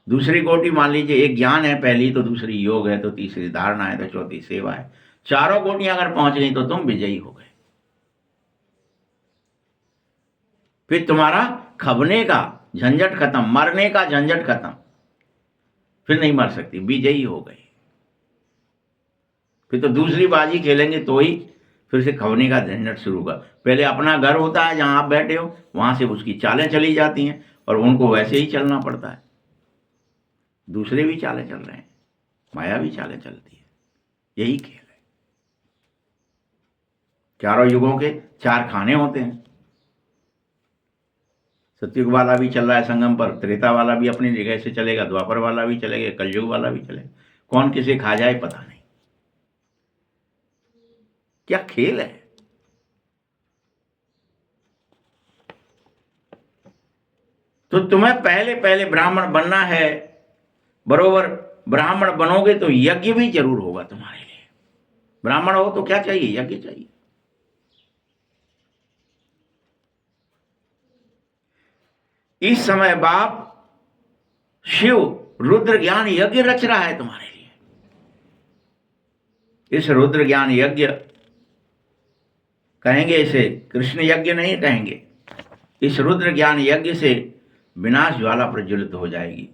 दूसरी गोटी मान लीजिए, एक ज्ञान है पहली, तो दूसरी योग है, तो तीसरी धारणा है, तो चौथी सेवा है। चारों गोटियां अगर पहुंच गई तो तुम विजयी हो गए। फिर तुम्हारा खबने का झंझट खत्म, मरने का झंझट खत्म, फिर नहीं मर सकती, विजयी हो गई। फिर तो दूसरी बाजी खेलेंगे तो ही फिर से खबने का झंझट शुरू होगा। पहले अपना घर होता है जहां आप बैठे हो, वहां से उसकी चालें चली जाती हैं और उनको वैसे ही चलना पड़ता है। दूसरे भी चालें चल रहे हैं, माया भी चालें चलती है, यही खेल है। चारों युगों के 4 खाने होते हैं। सतयुग वाला भी चल रहा है संगम पर, त्रेता वाला भी अपनी जगह से चलेगा, द्वापर वाला भी चलेगा, कलयुग वाला भी चलेगा। कौन किसे खा जाए पता नहीं। क्या खेल है। तो तुम्हें पहले पहले ब्राह्मण बनना है। बरोबर ब्राह्मण बनोगे तो यज्ञ भी जरूर होगा तुम्हारे लिए। ब्राह्मण हो तो क्या चाहिए? यज्ञ चाहिए। इस समय बाप शिव रुद्र ज्ञान यज्ञ रच रहा है तुम्हारे लिए। इस रुद्र ज्ञान यज्ञ कहेंगे, इसे कृष्ण यज्ञ नहीं कहेंगे। इस रुद्र ज्ञान यज्ञ से विनाश ज्वाला प्रज्वलित हो जाएगी,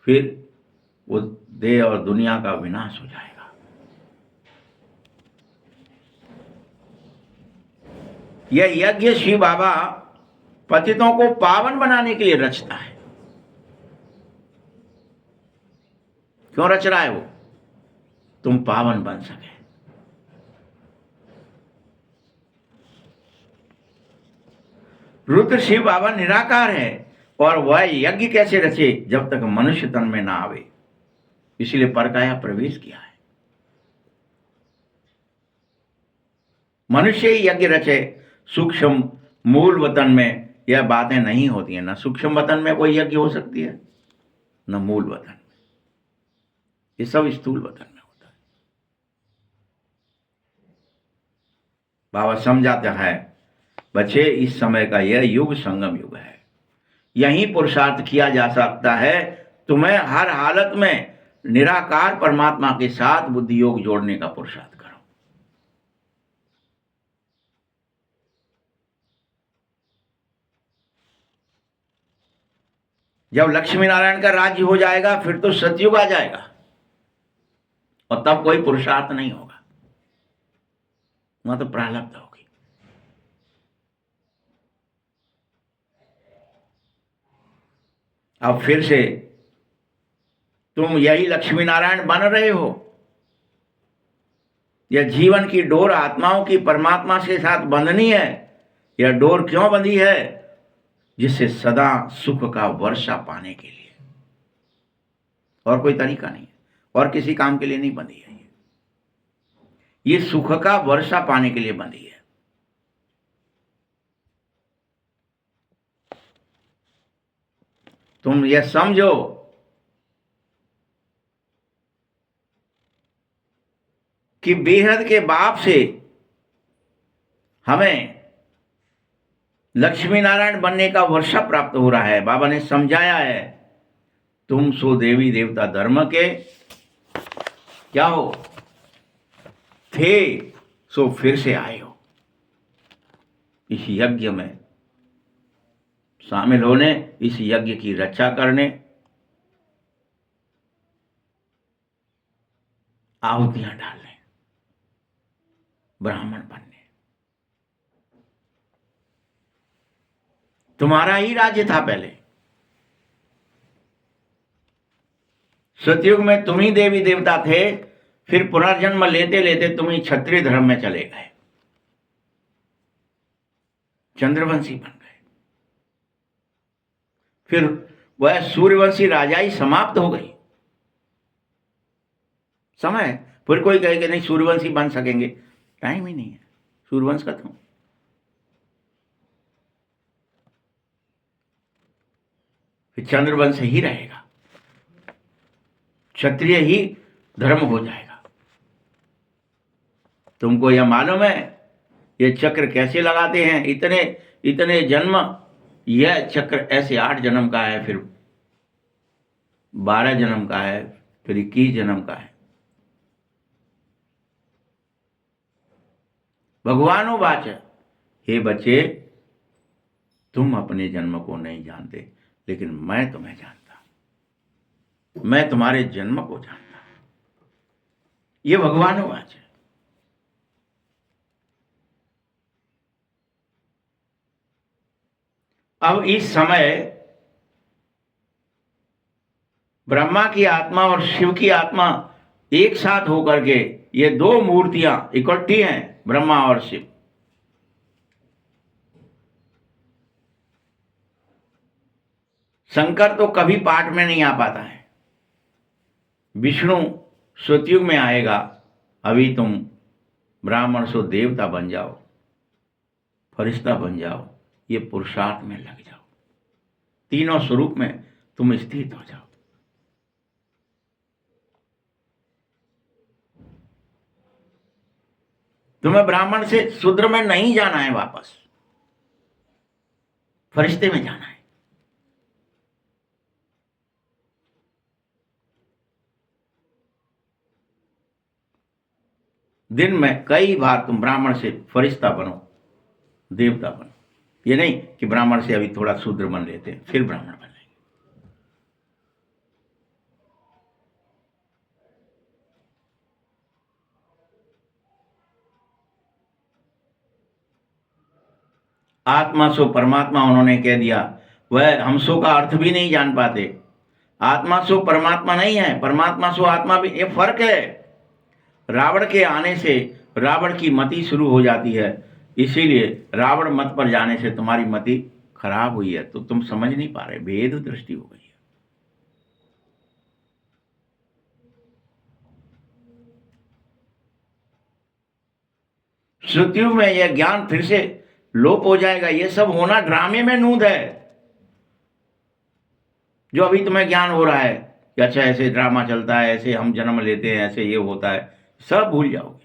फिर वो देह और दुनिया का विनाश हो जाएगा। यह यज्ञ शिव बाबा पतितों को पावन बनाने के लिए रचता है। क्यों रच रहा है वो? तुम पावन बन सके। रुद्र शिव बाबा निराकार है, और वह यज्ञ कैसे रचे जब तक मनुष्य तन में ना आवे, इसलिए परकाया प्रवेश किया है। मनुष्य ही यज्ञ रचे। सूक्ष्म मूल वतन में यह बातें नहीं होती हैं। ना सूक्ष्म वतन में कोई यज्ञ हो सकती है, न मूल वतन में। ये सब स्थूल वतन में होता है। बाबा समझाता है, बच्चे इस समय का यह युग संगम युग है। यहीं पुरुषार्थ किया जा सकता है। तुम्हें हर हालत में निराकार परमात्मा के साथ बुद्धि योग जोड़ने का पुरुषार्थ करो। जब लक्ष्मी नारायण का राज्य हो जाएगा, फिर तो सतयुग आ जाएगा, और तब कोई पुरुषार्थ नहीं होगा, वहां तो प्रारब्ध होगी। अब फिर से तुम यही लक्ष्मी नारायण बन रहे हो। यह जीवन की डोर आत्माओं की परमात्मा के साथ बंधनी है। यह डोर क्यों बंधी है? जिससे सदा सुख का वर्षा पाने के लिए, और कोई तरीका नहीं है, और किसी काम के लिए नहीं बंधी है। ये सुख का वर्षा पाने के लिए बंधी है। तुम यह समझो कि बेहद के बाप से हमें लक्ष्मी नारायण बनने का वर्षा प्राप्त हो रहा है। बाबा ने समझाया है, तुम सो देवी देवता धर्म के क्या हो थे, सो फिर से आए हो इस यज्ञ में शामिल होने, इस यज्ञ की रक्षा करने, आहुतियां डालने, ब्राह्मण बनने। तुम्हारा ही राज्य था पहले। सतयुग में तुम ही देवी देवता थे, फिर पुनर्जन्म लेते लेते तुम ही क्षत्रिय धर्म में चले गए, चंद्रवंशी बन गए। फिर वह सूर्यवंशी राजाई समाप्त हो गई। समय फिर कोई कहे कि नहीं सूर्यवंशी बन सकेंगे, टाइम ही नहीं है, सूर्यवंश खत्म। फिर चंद्रवंश ही रहेगा, क्षत्रिय ही धर्म हो जाएगा। तुमको यह मालूम है ये चक्र कैसे लगाते हैं? इतने इतने जन्म, यह चक्र ऐसे 8 जन्म का है, फिर 12 जन्म का है, फिर 21 जन्म का है। भगवानो वाच, हे बच्चे तुम अपने जन्म को नहीं जानते, लेकिन मैं तुम्हें जानता, मैं तुम्हारे जन्म को जानता। ये भगवानो वाच है। अब इस समय ब्रह्मा की आत्मा और शिव की आत्मा एक साथ होकर के, ये 2 मूर्तियां इकट्ठी हैं, ब्रह्मा और शिव। शंकर तो कभी पाठ में नहीं आ पाता है। विष्णु सतयुग में आएगा। अभी तुम ब्राह्मण सो देवता बन जाओ, फरिश्ता बन जाओ, ये पुरुषार्थ में लग जाओ, तीनों स्वरूप में तुम स्थित हो जाओ। तुम्हें ब्राह्मण से शूद्र में नहीं जाना है, वापस फरिश्ते में जाना है। दिन में कई बार तुम ब्राह्मण से फरिश्ता बनो, देवता बनो। ये नहीं कि ब्राह्मण से अभी थोड़ा शूद्र बन लेते हैं फिर ब्राह्मण बन लेंगे। आत्मा सो परमात्मा उन्होंने कह दिया, वह हम सो का अर्थ भी नहीं जान पाते। आत्मा सो परमात्मा नहीं है, परमात्मा सो आत्मा भी, ये फर्क है। रावण के आने से रावण की मति शुरू हो जाती है, इसीलिए रावण मत पर जाने से तुम्हारी मति खराब हुई है, तो तुम समझ नहीं पा रहे, भेद दृष्टि हो गई है। श्रुतियों में यह ज्ञान फिर से लोप हो जाएगा। यह सब होना ड्रामे में नूद है। जो अभी तुम्हें ज्ञान हो रहा है कि अच्छा ऐसे ड्रामा चलता है, ऐसे हम जन्म लेते हैं, ऐसे ये होता है, सब भूल जाओगे।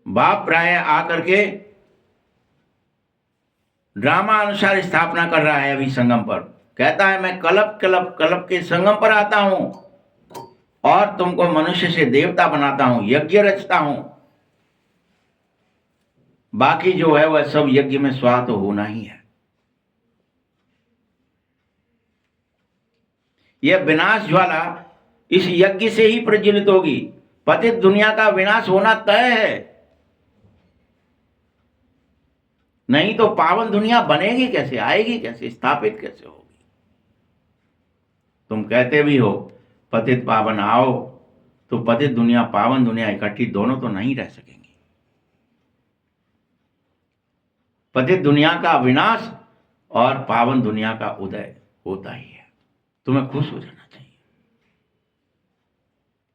बाप प्राय आकर के ड्रामा अनुसार स्थापना कर रहा है अभी संगम पर। कहता है मैं कल्प कल्प कल्प के संगम पर आता हूं और तुमको मनुष्य से देवता बनाता हूं, यज्ञ रचता हूं। बाकी जो है वह सब यज्ञ में स्वाहा तो होना ही है। यह विनाश ज्वाला इस यज्ञ से ही प्रज्वलित होगी। पतित दुनिया का विनाश होना तय है, नहीं तो पावन दुनिया बनेगी कैसे, आएगी कैसे, स्थापित कैसे होगी। तुम कहते भी हो पतित पावन आओ, तो पतित दुनिया पावन दुनिया इकट्ठी दोनों तो नहीं रह सकेंगी। पतित दुनिया का विनाश और पावन दुनिया का उदय होता ही है। तुम्हें खुश हो जाना चाहिए।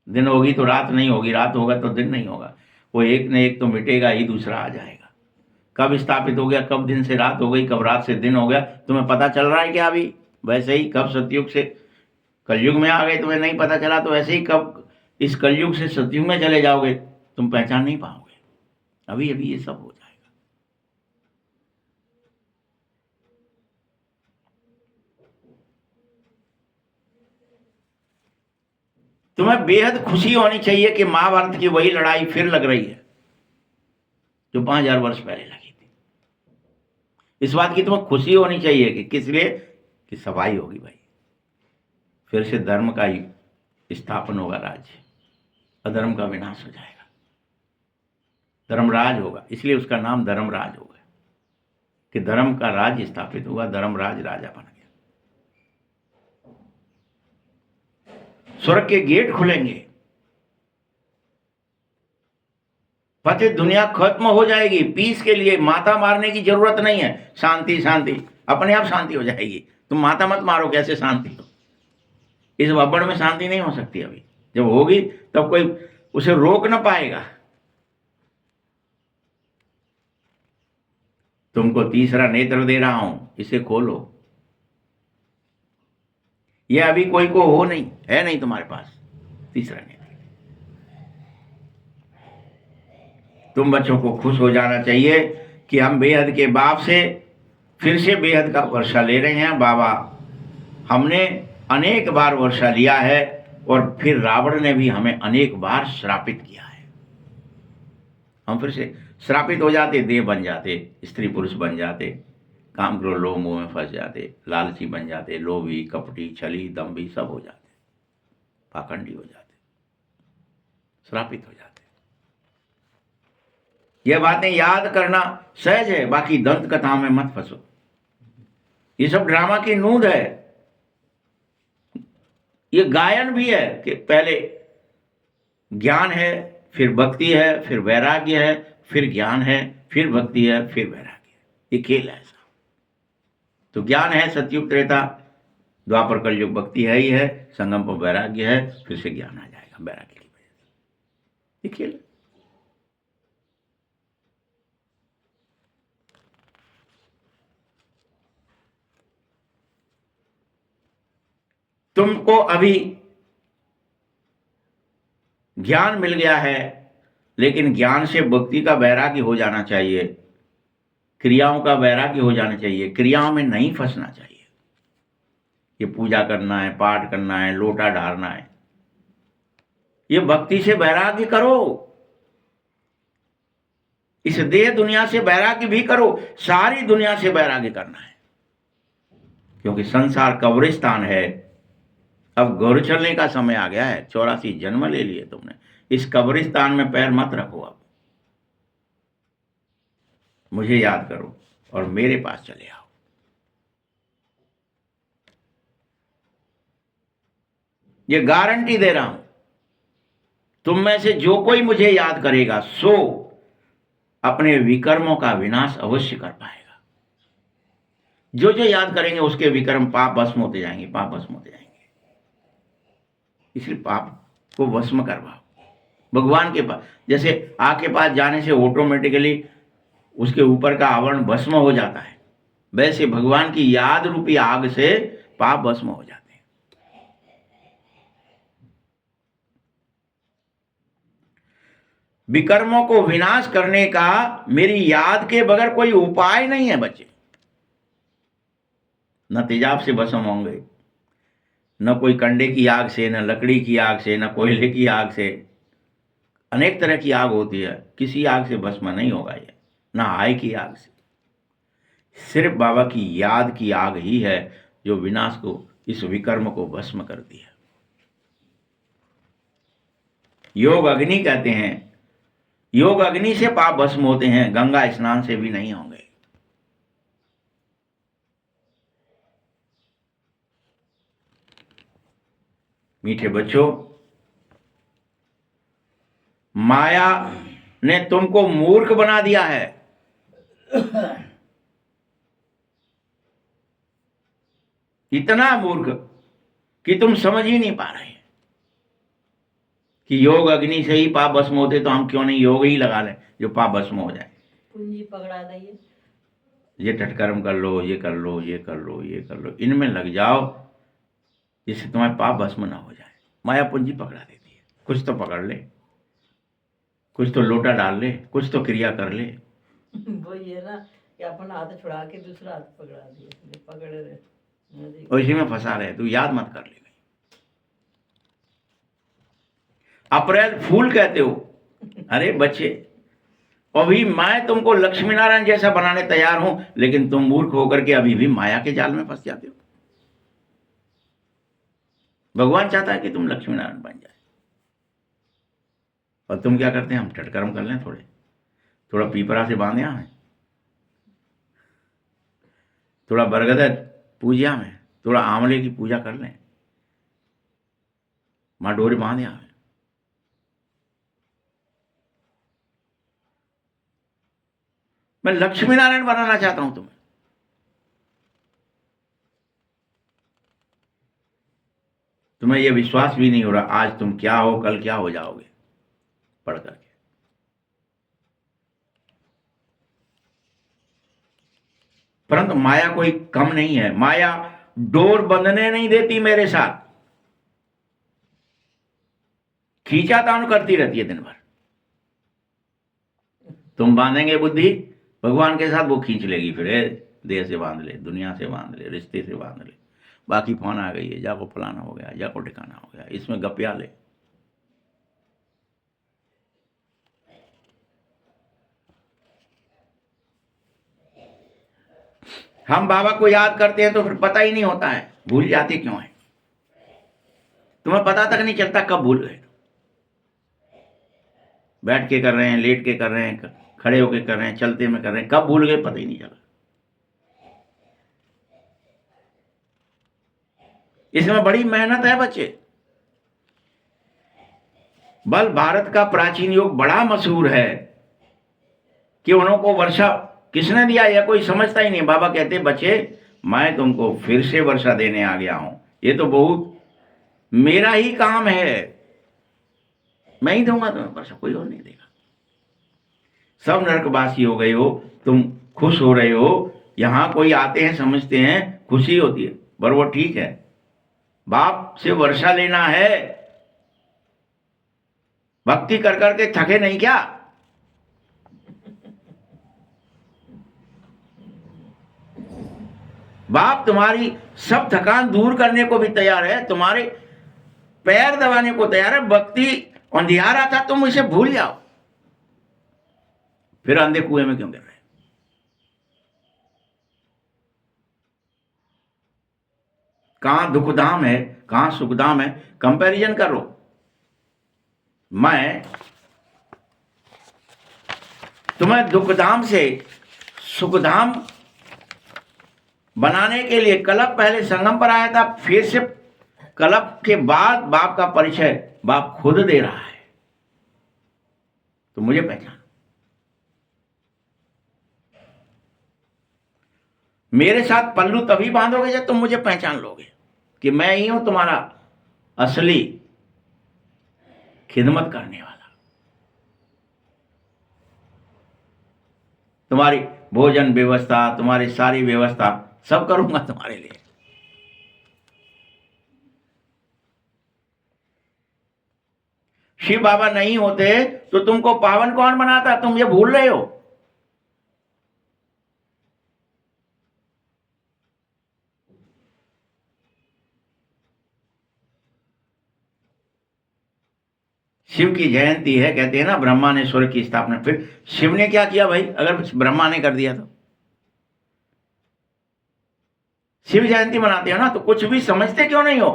दिन होगी तो रात नहीं होगी, रात होगा तो दिन नहीं होगा। वो एक न एक तो मिटेगा ही, दूसरा आ जाएगा। कब स्थापित हो गया, कब दिन से रात हो गई, कब रात से दिन हो गया, तुम्हें पता चल रहा है क्या अभी? वैसे ही कब सतयुग से कलयुग में आ गए तुम्हें नहीं पता चला, तो वैसे ही कब इस कलयुग से सतयुग में चले जाओगे तुम पहचान नहीं पाओगे। अभी अभी ये सब हो जाएगा। तुम्हें बेहद खुशी होनी चाहिए कि महाभारत की वही लड़ाई फिर लग रही है जो 5000 वर्ष पहले लगी थी। इस बात की तुम्हें खुशी होनी चाहिए कि किस लिए, कि सफाई होगी भाई, फिर से धर्म का ही स्थापन होगा, राज्य, अधर्म का विनाश हो जाएगा, धर्मराज होगा। इसलिए उसका नाम धर्मराज होगा कि धर्म का राज्य स्थापित हुआ, धर्मराज राजा बन गया। स्वर्ग के गेट खुलेंगे, पतित दुनिया खत्म हो जाएगी। पीस के लिए माता मारने की जरूरत नहीं है। शांति शांति, अपने आप शांति हो जाएगी। तुम माता मत मारो, कैसे शांति हो? इस भब्बड़ में शांति नहीं हो सकती। अभी जब होगी तब कोई उसे रोक ना पाएगा। तुमको तीसरा नेत्र दे रहा हूं, इसे खोलो। यह अभी कोई को हो नहीं है, नहीं तुम्हारे पास तीसरा नेत्र। तुम बच्चों को खुश हो जाना चाहिए कि हम बेहद के बाप से फिर से बेहद का वर्षा ले रहे हैं। बाबा, हमने अनेक बार वर्षा लिया है और फिर रावण ने भी हमें अनेक बार श्रापित किया है। हम फिर से श्रापित हो जाते, देह बन जाते, स्त्री पुरुष बन जाते, काम क्रोध लोभ मोह में फंस जाते, लालची बन जाते, लोभी कपटी छली दम्भी सब हो जाते, पाखंडी हो जाते, श्रापित हो जाते। ये बातें याद करना सहज है, बाकी दंत कथाओं में मत फंसो। ये सब ड्रामा की नूंद है। ये गायन भी है कि पहले ज्ञान है, फिर भक्ति है, फिर वैराग्य है, फिर ज्ञान है, फिर भक्ति है, फिर वैराग्य है। ये खेल है ऐसा। तो ज्ञान है सतयुग त्रेता, द्वापर कलयुग भक्ति है ही है, संगम पर वैराग्य है, फिर से ज्ञान आ जाएगा वैराग्य की वजह से। ये खेल है। तुमको अभी ज्ञान मिल गया है, लेकिन ज्ञान से भक्ति का वैराग्य हो जाना चाहिए। क्रियाओं का वैराग्य हो जाना चाहिए, क्रियाओं में नहीं फंसना चाहिए। ये पूजा करना है, पाठ करना है, लोटा ढालना है, ये भक्ति से वैराग्य करो। इस देह दुनिया से वैराग्य भी करो, सारी दुनिया से वैराग्य करना है, क्योंकि संसार कब्रिस्तान है। अब घर चलने का समय आ गया है। 84 जन्म ले लिए तुमने, इस कब्रिस्तान में पैर मत रखो। अब मुझे याद करो और मेरे पास चले आओ। ये गारंटी दे रहा हूं, तुम में से जो कोई मुझे याद करेगा सो अपने विकर्मों का विनाश अवश्य कर पाएगा। जो जो याद करेंगे उसके विकर्म पाप भस्म होते जाएंगे, पाप भस्म होते जाएंगे। इसलिए पाप को भस्म करवाओ भगवान के पास। जैसे आग के पास जाने से ऑटोमेटिकली उसके ऊपर का आवरण भस्म हो जाता है, वैसे भगवान की याद रूपी आग से पाप भस्म हो जाते हैं। विकर्मों को विनाश करने का मेरी याद के बगैर कोई उपाय नहीं है बच्चे। न तेजाब से भस्म होंगे, न कोई कंडे की आग से, न लकड़ी की आग से, न कोयले की आग से। अनेक तरह की आग होती है, किसी आग से भस्म नहीं होगा ये, न हाय की आग से। सिर्फ बाबा की याद की आग ही है जो विनाश को, इस विकर्म को भस्म करती है। योग अग्नि कहते हैं, योग अग्नि से पाप भस्म होते हैं, गंगा स्नान से भी नहीं होंगे। मीठे बच्चों, माया ने तुमको मूर्ख बना दिया है। इतना मूर्ख कि तुम समझ ही नहीं पा रहे कि योग अग्नि से ही पाप भस्म होते, तो हम क्यों नहीं योग ही लगा लें जो पाप भस्म हो जाए। पूंजी पकड़ा दीजिए, ये टटकर्म कर लो, ये कर लो, ये कर लो, ये कर लो, इनमें लग जाओ जिससे तुम्हारे पाप भस्म ना हो जाए। माया पूंजी पकड़ा देती है। कुछ तो पकड़ ले, कुछ तो लोटा डाल ले, कुछ तो क्रिया कर ले। वो ये ना कि अपन हाथ छुड़ा के दूसरा हाथ पकड़ा दिए, पकड़ रहे और इसी में फंसा रहे। तू याद मत कर ले। अप्रैल फूल कहते हो, अरे बच्चे, अभी मैं तुमको लक्ष्मी नारायण जैसा बनाने तैयार हूं, लेकिन तुम मूर्ख होकर के अभी भी माया के जाल में फंस जाते हो। भगवान चाहता है कि तुम लक्ष्मी नारायण बन जाए, और तुम क्या करते हैं, हम टटकर्म कर लें, थोड़ा पीपरा से बांधे हमें, थोड़ा बरगद पूजा में, थोड़ा आंवले की पूजा कर लें, माँ डोरी बांधे हमें। मैं लक्ष्मी नारायण बनाना चाहता हूं तुम्हें। तुम्हें यह विश्वास भी नहीं हो रहा आज तुम क्या हो, कल क्या हो जाओगे पढ़ करके। परंतु माया कोई कम नहीं है। माया डोर बंधने नहीं देती, मेरे साथ खींचातान करती रहती है दिन भर। तुम बांधेंगे बुद्धि भगवान के साथ, वो खींच लेगी। फिर देह से बांध ले, दुनिया से बांध ले, रिश्ते से बांध ले, बाकी फोन आ गई है, जाको फलाना हो गया, जाको ठिकाना हो गया, इसमें गपिया ले। हम बाबा को याद करते हैं तो फिर पता ही नहीं होता है, भूल जाते क्यों है। तुम्हें पता तक नहीं चलता कब भूल गए। बैठ के कर रहे हैं, लेट के कर रहे हैं, खड़े होके कर रहे हैं, चलते में कर रहे हैं, कब भूल गए पता ही नहीं चला। इसमें बड़ी मेहनत है बच्चे। बल भारत का प्राचीन योग बड़ा मशहूर है कि उनको वर्षा किसने दिया यह कोई समझता ही नहीं। बाबा कहते बच्चे, मैं तुमको फिर से वर्षा देने आ गया हूं, ये तो बहुत मेरा ही काम है, मैं ही दूंगा तुम्हें वर्षा, कोई और नहीं देगा। सब नरकवासी हो गए हो, तुम खुश हो रहे हो। यहां कोई आते हैं समझते हैं खुशी होती है, पर वो ठीक है। बाप से वर्षा लेना है, भक्ति कर करके थके नहीं क्या? बाप तुम्हारी सब थकान दूर करने को भी तैयार है, तुम्हारे पैर दबाने को तैयार है। भक्ति अंधियारा था, तुम इसे भूल जाओ, फिर अंधे कुएं में क्यों गिर रहे? कहां दुखधाम है, कहां सुखधाम है, कंपैरिजन करो। मैं तुम्हें दुखधाम से सुखधाम बनाने के लिए कल्प पहले संगम पर आया था, फिर से कल्प के बाद बाप का परिचय बाप खुद दे रहा है। तो मुझे पहचानो, मेरे साथ पल्लू तभी बांधोगे जब तुम मुझे पहचान लोगे कि मैं ही हूं तुम्हारा असली खिदमत करने वाला। तुम्हारी भोजन व्यवस्था, तुम्हारी सारी व्यवस्था सब करूंगा तुम्हारे लिए। शिव बाबा नहीं होते तो तुमको पावन कौन बनाता? तुम ये भूल रहे हो। शिव की जयंती है, कहते हैं ना ब्रह्मा ने स्वर्ग की स्थापना। फिर शिव ने क्या किया भाई? अगर ब्रह्मा ने कर दिया तो शिव जयंती मनाते हो ना, तो कुछ भी समझते क्यों नहीं हो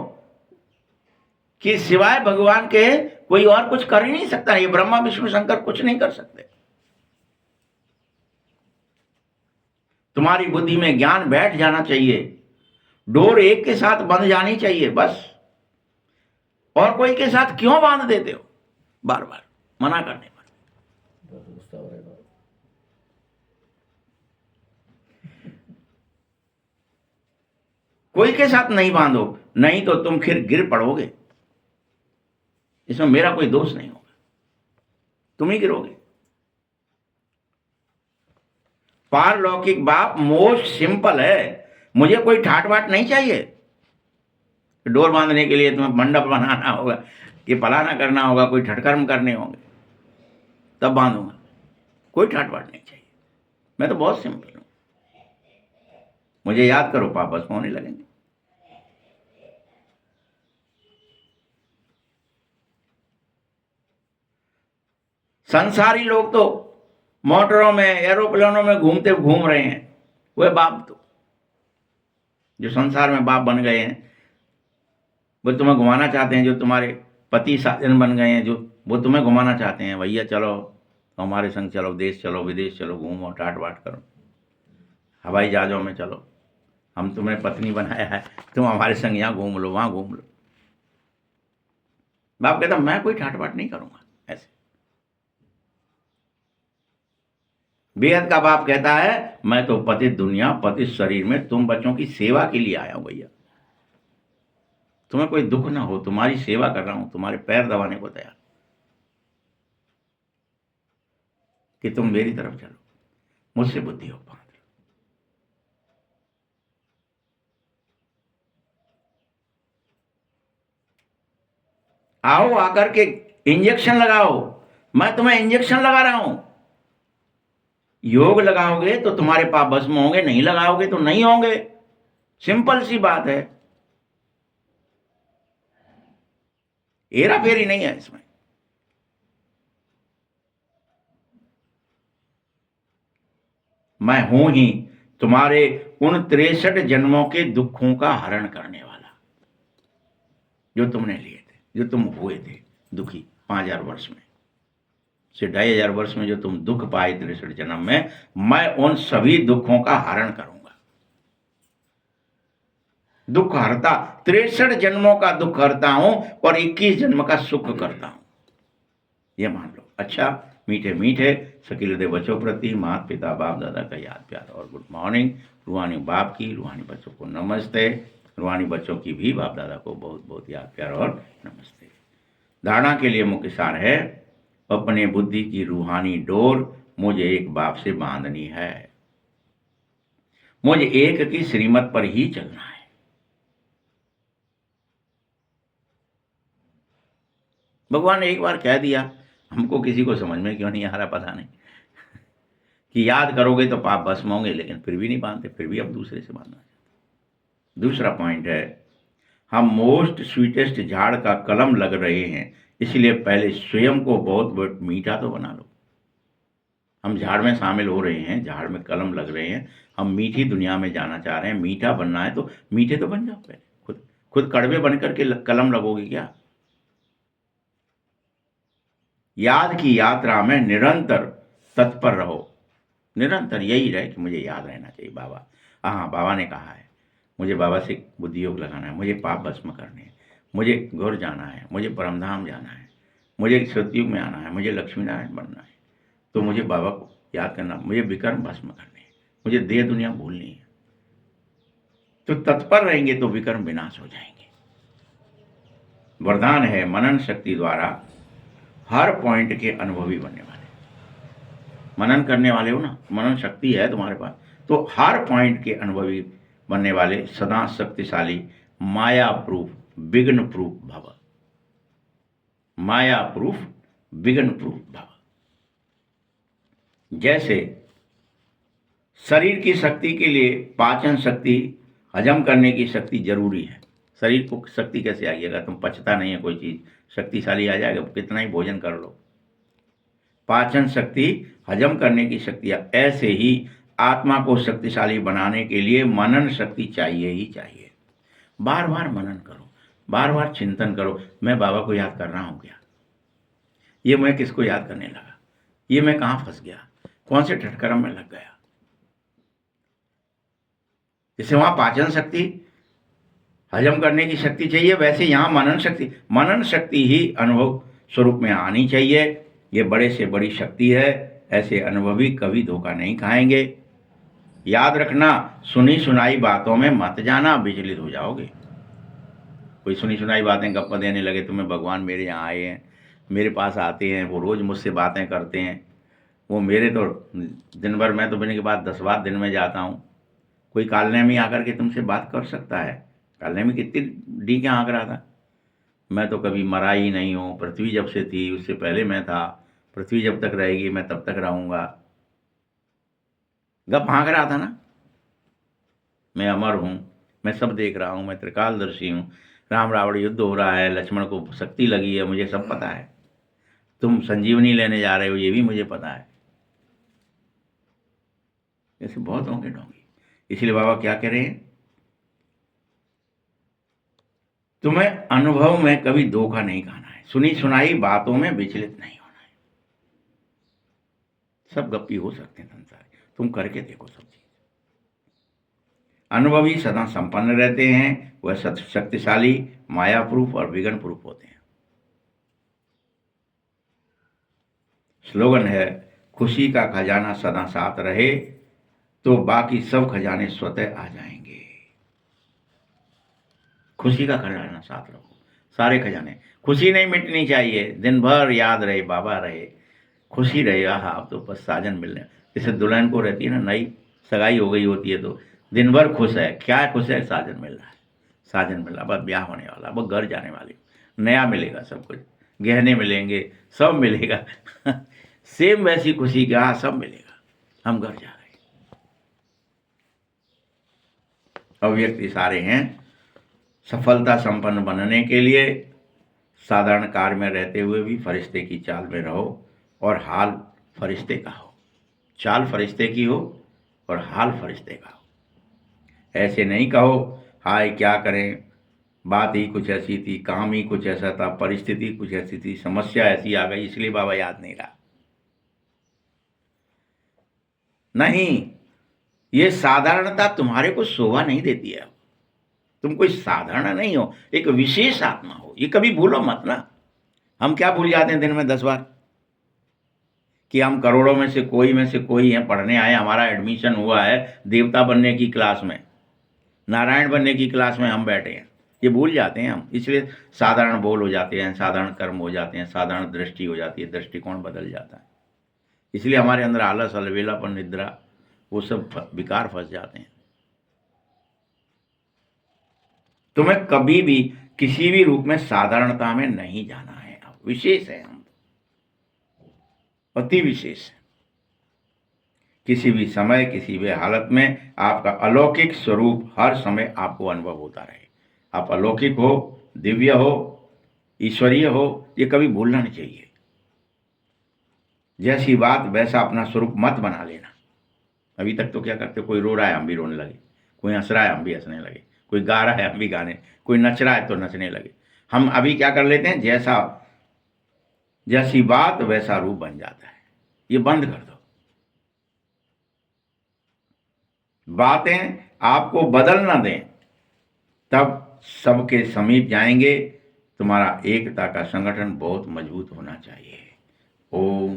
कि सिवाय भगवान के कोई और कुछ कर ही नहीं सकता। ये ब्रह्मा विष्णु शंकर कुछ नहीं कर सकते। तुम्हारी बुद्धि में ज्ञान बैठ जाना चाहिए, डोर एक के साथ बंध जानी चाहिए बस। और कोई के साथ क्यों बांध देते हो बार बार मना करने पर? कोई के साथ नहीं बांधो, नहीं तो तुम फिर गिर पड़ोगे। इसमें मेरा कोई दोष नहीं होगा, तुम ही गिरोगे। पारलौकिक बाप मोस्ट सिंपल है। मुझे कोई ठाट बाट नहीं चाहिए। डोर बांधने के लिए तुम्हें मंडप बनाना होगा कि फलाना करना होगा, कोई ठटकर्म करने होंगे, तब बांधूंगा। कोई ठाट बाट नहीं चाहिए। मैं तो बहुत सिंपल हूं। मुझे याद करो, पाप बस होने लगेंगे। संसारी लोग तो मोटरों में, एरोप्लेनों में घूम रहे हैं। वे बाप तो जो संसार में बाप बन गए हैं, वो तुम्हें घुमाना चाहते हैं। जो तुम्हारे पति साजन बन गए हैं, जो वो तुम्हें घुमाना चाहते हैं। भैया चलो हमारे संग, चलो देश चलो, विदेश चलो, घूमो, टाट बाट करो, हवाई जहाजों में चलो, हम तुम्हें पत्नी बनाया है, तुम हमारे संग यहाँ घूम लो, वहां घूम लो। बाप कहता मैं कोई ठाट बाट नहीं करूंगा ऐसे। बेहद का बाप कहता है मैं तो पति दुनिया, पति शरीर में तुम बच्चों की सेवा के लिए आया हूं भैया। तुम्हें कोई दुख ना हो, तुम्हारी सेवा कर रहा हूं, तुम्हारे पैर दबाने को तैयार कि तुम मेरी तरफ चलो, मुझसे बुद्धि हो बांध लो। आओ, आकर के इंजेक्शन लगाओ। मैं तुम्हें इंजेक्शन लगा रहा हूं। योग लगाओगे तो तुम्हारे पाप भस्म होंगे, नहीं लगाओगे तो नहीं होंगे। सिंपल सी बात है, हेरा फेरी नहीं है इसमें। मैं हूं ही तुम्हारे उन 63 जन्मों के दुखों का हरण करने वाला, जो तुमने लिए थे, जो तुम हुए थे दुखी 5000 वर्ष में से 2500 वर्ष में, जो तुम दुख पाए 63 जन्म में, मैं उन सभी दुखों का हरण करूंगा। दुख हरता, 63 जन्मों का दुख हरता हूं और 21 जन्म का सुख करता हूं, ये मान लो। अच्छा, मीठे मीठे सकीलदे बच्चों प्रति माता पिता बाप दादा का याद प्यार और गुड मॉर्निंग। रूहानी बाप की, रूहानी बच्चों को नमस्ते। रूहानी बच्चों की भी बाप दादा को बहुत बहुत याद प्यार और नमस्ते। धारणा के लिए मुख्य सार है, अपने बुद्धि की रूहानी डोर मुझे एक बाप से बांधनी है। मुझे एक की श्रीमत पर ही चलना है। भगवान ने एक बार कह दिया, हमको किसी को समझ में क्यों नहीं आ रहा पता नहीं, कि याद करोगे तो पाप भस्म होंगे, लेकिन फिर भी नहीं बांधते, फिर भी अब दूसरे से बांधना। दूसरा पॉइंट है, हम मोस्ट स्वीटेस्ट झाड़ का कलम लग रहे हैं, इसलिए पहले स्वयं को बहुत बहुत मीठा तो बना लो। हम झाड़ में शामिल हो रहे हैं, झाड़ में कलम लग रहे हैं, हम मीठी दुनिया में जाना चाह रहे हैं, मीठा बनना है तो मीठे तो बन जाओ पहले। खुद खुद कड़वे बन करके कलम लगोगे क्या? याद की यात्रा में निरंतर तत्पर रहो। निरंतर यही रहे कि मुझे याद रहना चाहिए बाबा। हाँ, बाबा ने कहा है मुझे बाबा से बुद्धि योग लगाना है, मुझे पाप भस्म करने हैं, मुझे घोर जाना है, मुझे परमधाम जाना है, मुझे सतयुग में आना है, मुझे लक्ष्मी नारायण बनना है। तो मुझे बाबा को याद करना, मुझे विकर्म भस्म करने हैं, मुझे देह दुनिया भूलनी है। तो तत्पर रहेंगे तो विकर्म विनाश हो जाएंगे। वरदान है मनन शक्ति द्वारा हर पॉइंट के अनुभवी बनने वाले। मनन करने वाले हो ना, मनन शक्ति है तुम्हारे पास, तो हर पॉइंट के अनुभवी बनने वाले सदा शक्तिशाली माया प्रूफ विघ्न प्रूफ भव। माया प्रूफ विघ्न प्रूफ भव। जैसे शरीर की शक्ति के लिए पाचन शक्ति, हजम करने की शक्ति जरूरी है। शरीर को शक्ति कैसे आएगी? अगर तुम पचता नहीं है कोई चीज, शक्तिशाली आ जाएगा कितना ही भोजन कर लो। पाचन शक्ति, हजम करने की शक्ति, ऐसे ही आत्मा को शक्तिशाली बनाने के लिए मनन शक्ति चाहिए ही चाहिए। बार बार मनन करो, बार बार चिंतन करो, मैं बाबा को याद कर रहा हूं क्या? ये मैं किसको याद करने लगा? ये मैं कहां फंस गया? कौन से ठटकरम में लग गया? जैसे वहां पाचन शक्ति, हजम करने की शक्ति चाहिए, वैसे यहां मनन शक्ति ही अनुभव स्वरूप में आनी चाहिए। ये बड़े से बड़ी शक्ति है। ऐसे अनुभवी कभी धोखा नहीं खाएंगे। याद रखना, सुनी सुनाई बातों में मत जाना, विचलित हो जाओगे। कोई सुनी सुनाई बातें गप्पा देने लगे, तुम्हें भगवान मेरे यहाँ आए हैं, मेरे पास आते हैं, वो रोज़ मुझसे बातें करते हैं, वो मेरे तो दिन भर, मैं तो बिना के बाद 10 बार दिन में जाता हूँ। कोई कालनेमी आकर के तुमसे बात कर सकता है? कालनेमी कितनी डीके हाँक रहा था, मैं तो कभी मरा ही नहीं हूँ, पृथ्वी जब से थी उससे पहले मैं था, पृथ्वी जब तक रहेगी मैं तब तक रहूँगा। गप हाँक रहा था ना। मैं अमर हूँ, मैं सब देख रहा हूँ, मैं त्रिकालदर्शी हूँ, राम रावण युद्ध हो रहा है, लक्ष्मण को शक्ति लगी है, मुझे सब पता है। तुम संजीवनी लेने जा रहे हो, ये भी मुझे पता है। ऐसे बहुत होंगे ढोंगी। इसलिए बाबा क्या कह रहे हैं, तुम्हें अनुभव में कभी धोखा नहीं खाना है, सुनी सुनाई बातों में विचलित नहीं होना है। सब गप्पी हो सकते हैं संसार, तुम करके देखो सब चीज। अनुभवी सदा संपन्न रहते हैं, वह शक्तिशाली, माया प्रूफ और विघ्न प्रूफ होते हैं। स्लोगन है, खुशी का खजाना सदा साथ रहे तो बाकी सब खजाने स्वतः आ जाएंगे। खुशी का खजाना साथ रखो, सारे खजाने। खुशी नहीं मिटनी चाहिए, दिन भर याद रहे, बाबा रहे, खुशी रहे। हाँ, अब तो बस साजन मिल रहे। जैसे दुल्हन को रहती है ना, नई सगाई हो गई होती है तो दिन भर खुश है। क्या खुश है? साजन मिल रहा है, साजन मिल रहा, बस ब्याह होने वाला, अब घर जाने वाली, नया मिलेगा, सब कुछ, गहने मिलेंगे, सब मिलेगा। सेम वैसी खुशी का, हाँ सब मिलेगा, हम घर जा रहे हैं। अव्यक्त इशारे हैं, सफलता संपन्न बनने के लिए साधारण कार्य में रहते हुए भी फरिश्ते की चाल में रहो और हाल फरिश्ते का हो। चाल फरिश्ते की हो और हाल फरिश्ते का हो। ऐसे नहीं कहो हाय क्या करें, बात ही कुछ ऐसी थी, काम ही कुछ ऐसा था, परिस्थिति कुछ ऐसी थी, समस्या ऐसी आ गई इसलिए बाबा याद नहीं रहा। नहीं, ये साधारणता तुम्हारे को शोभा नहीं देती है। तुम कोई साधारण नहीं हो, एक विशेष आत्मा हो, ये कभी भूलो मत ना। हम क्या भूल जाते हैं दिन में 10 बार कि हम करोड़ों में से कोई हैं, पढ़ने आए, हमारा एडमिशन हुआ है देवता बनने की क्लास में, नारायण बनने की क्लास में हम बैठे हैं। ये भूल जाते हैं हम, इसलिए साधारण बोल हो जाते हैं, साधारण कर्म हो जाते हैं, साधारण दृष्टि हो जाती है, दृष्टिकोण बदल जाता है। इसलिए हमारे अंदर आलस, अलवेलापन, निद्रा, वो सब विकार फंस जाते हैं। तुम्हें कभी भी किसी भी रूप में साधारणता में नहीं जाना है। विशेष है हम, अति विशेष है। किसी भी समय किसी भी हालत में आपका अलौकिक स्वरूप हर समय आपको अनुभव होता रहे। आप अलौकिक हो, दिव्य हो, ईश्वरीय हो, ये कभी भूलना नहीं चाहिए। जैसी बात वैसा अपना स्वरूप मत बना लेना। अभी तक तो क्या करते, कोई रो रहा है हम भी रोने लगे, कोई हंस रहा है हम भी हंसने लगे, कोई गा रहा है हम भी गाने, कोई नच रहा है तो नचने लगे। हम अभी क्या कर लेते हैं, जैसी बात वैसा रूप बन जाता है। ये बंद कर दो। बातें आपको बदल ना दें, तब सबके समीप जाएंगे। तुम्हारा एकता का संगठन बहुत मजबूत होना चाहिए। ओम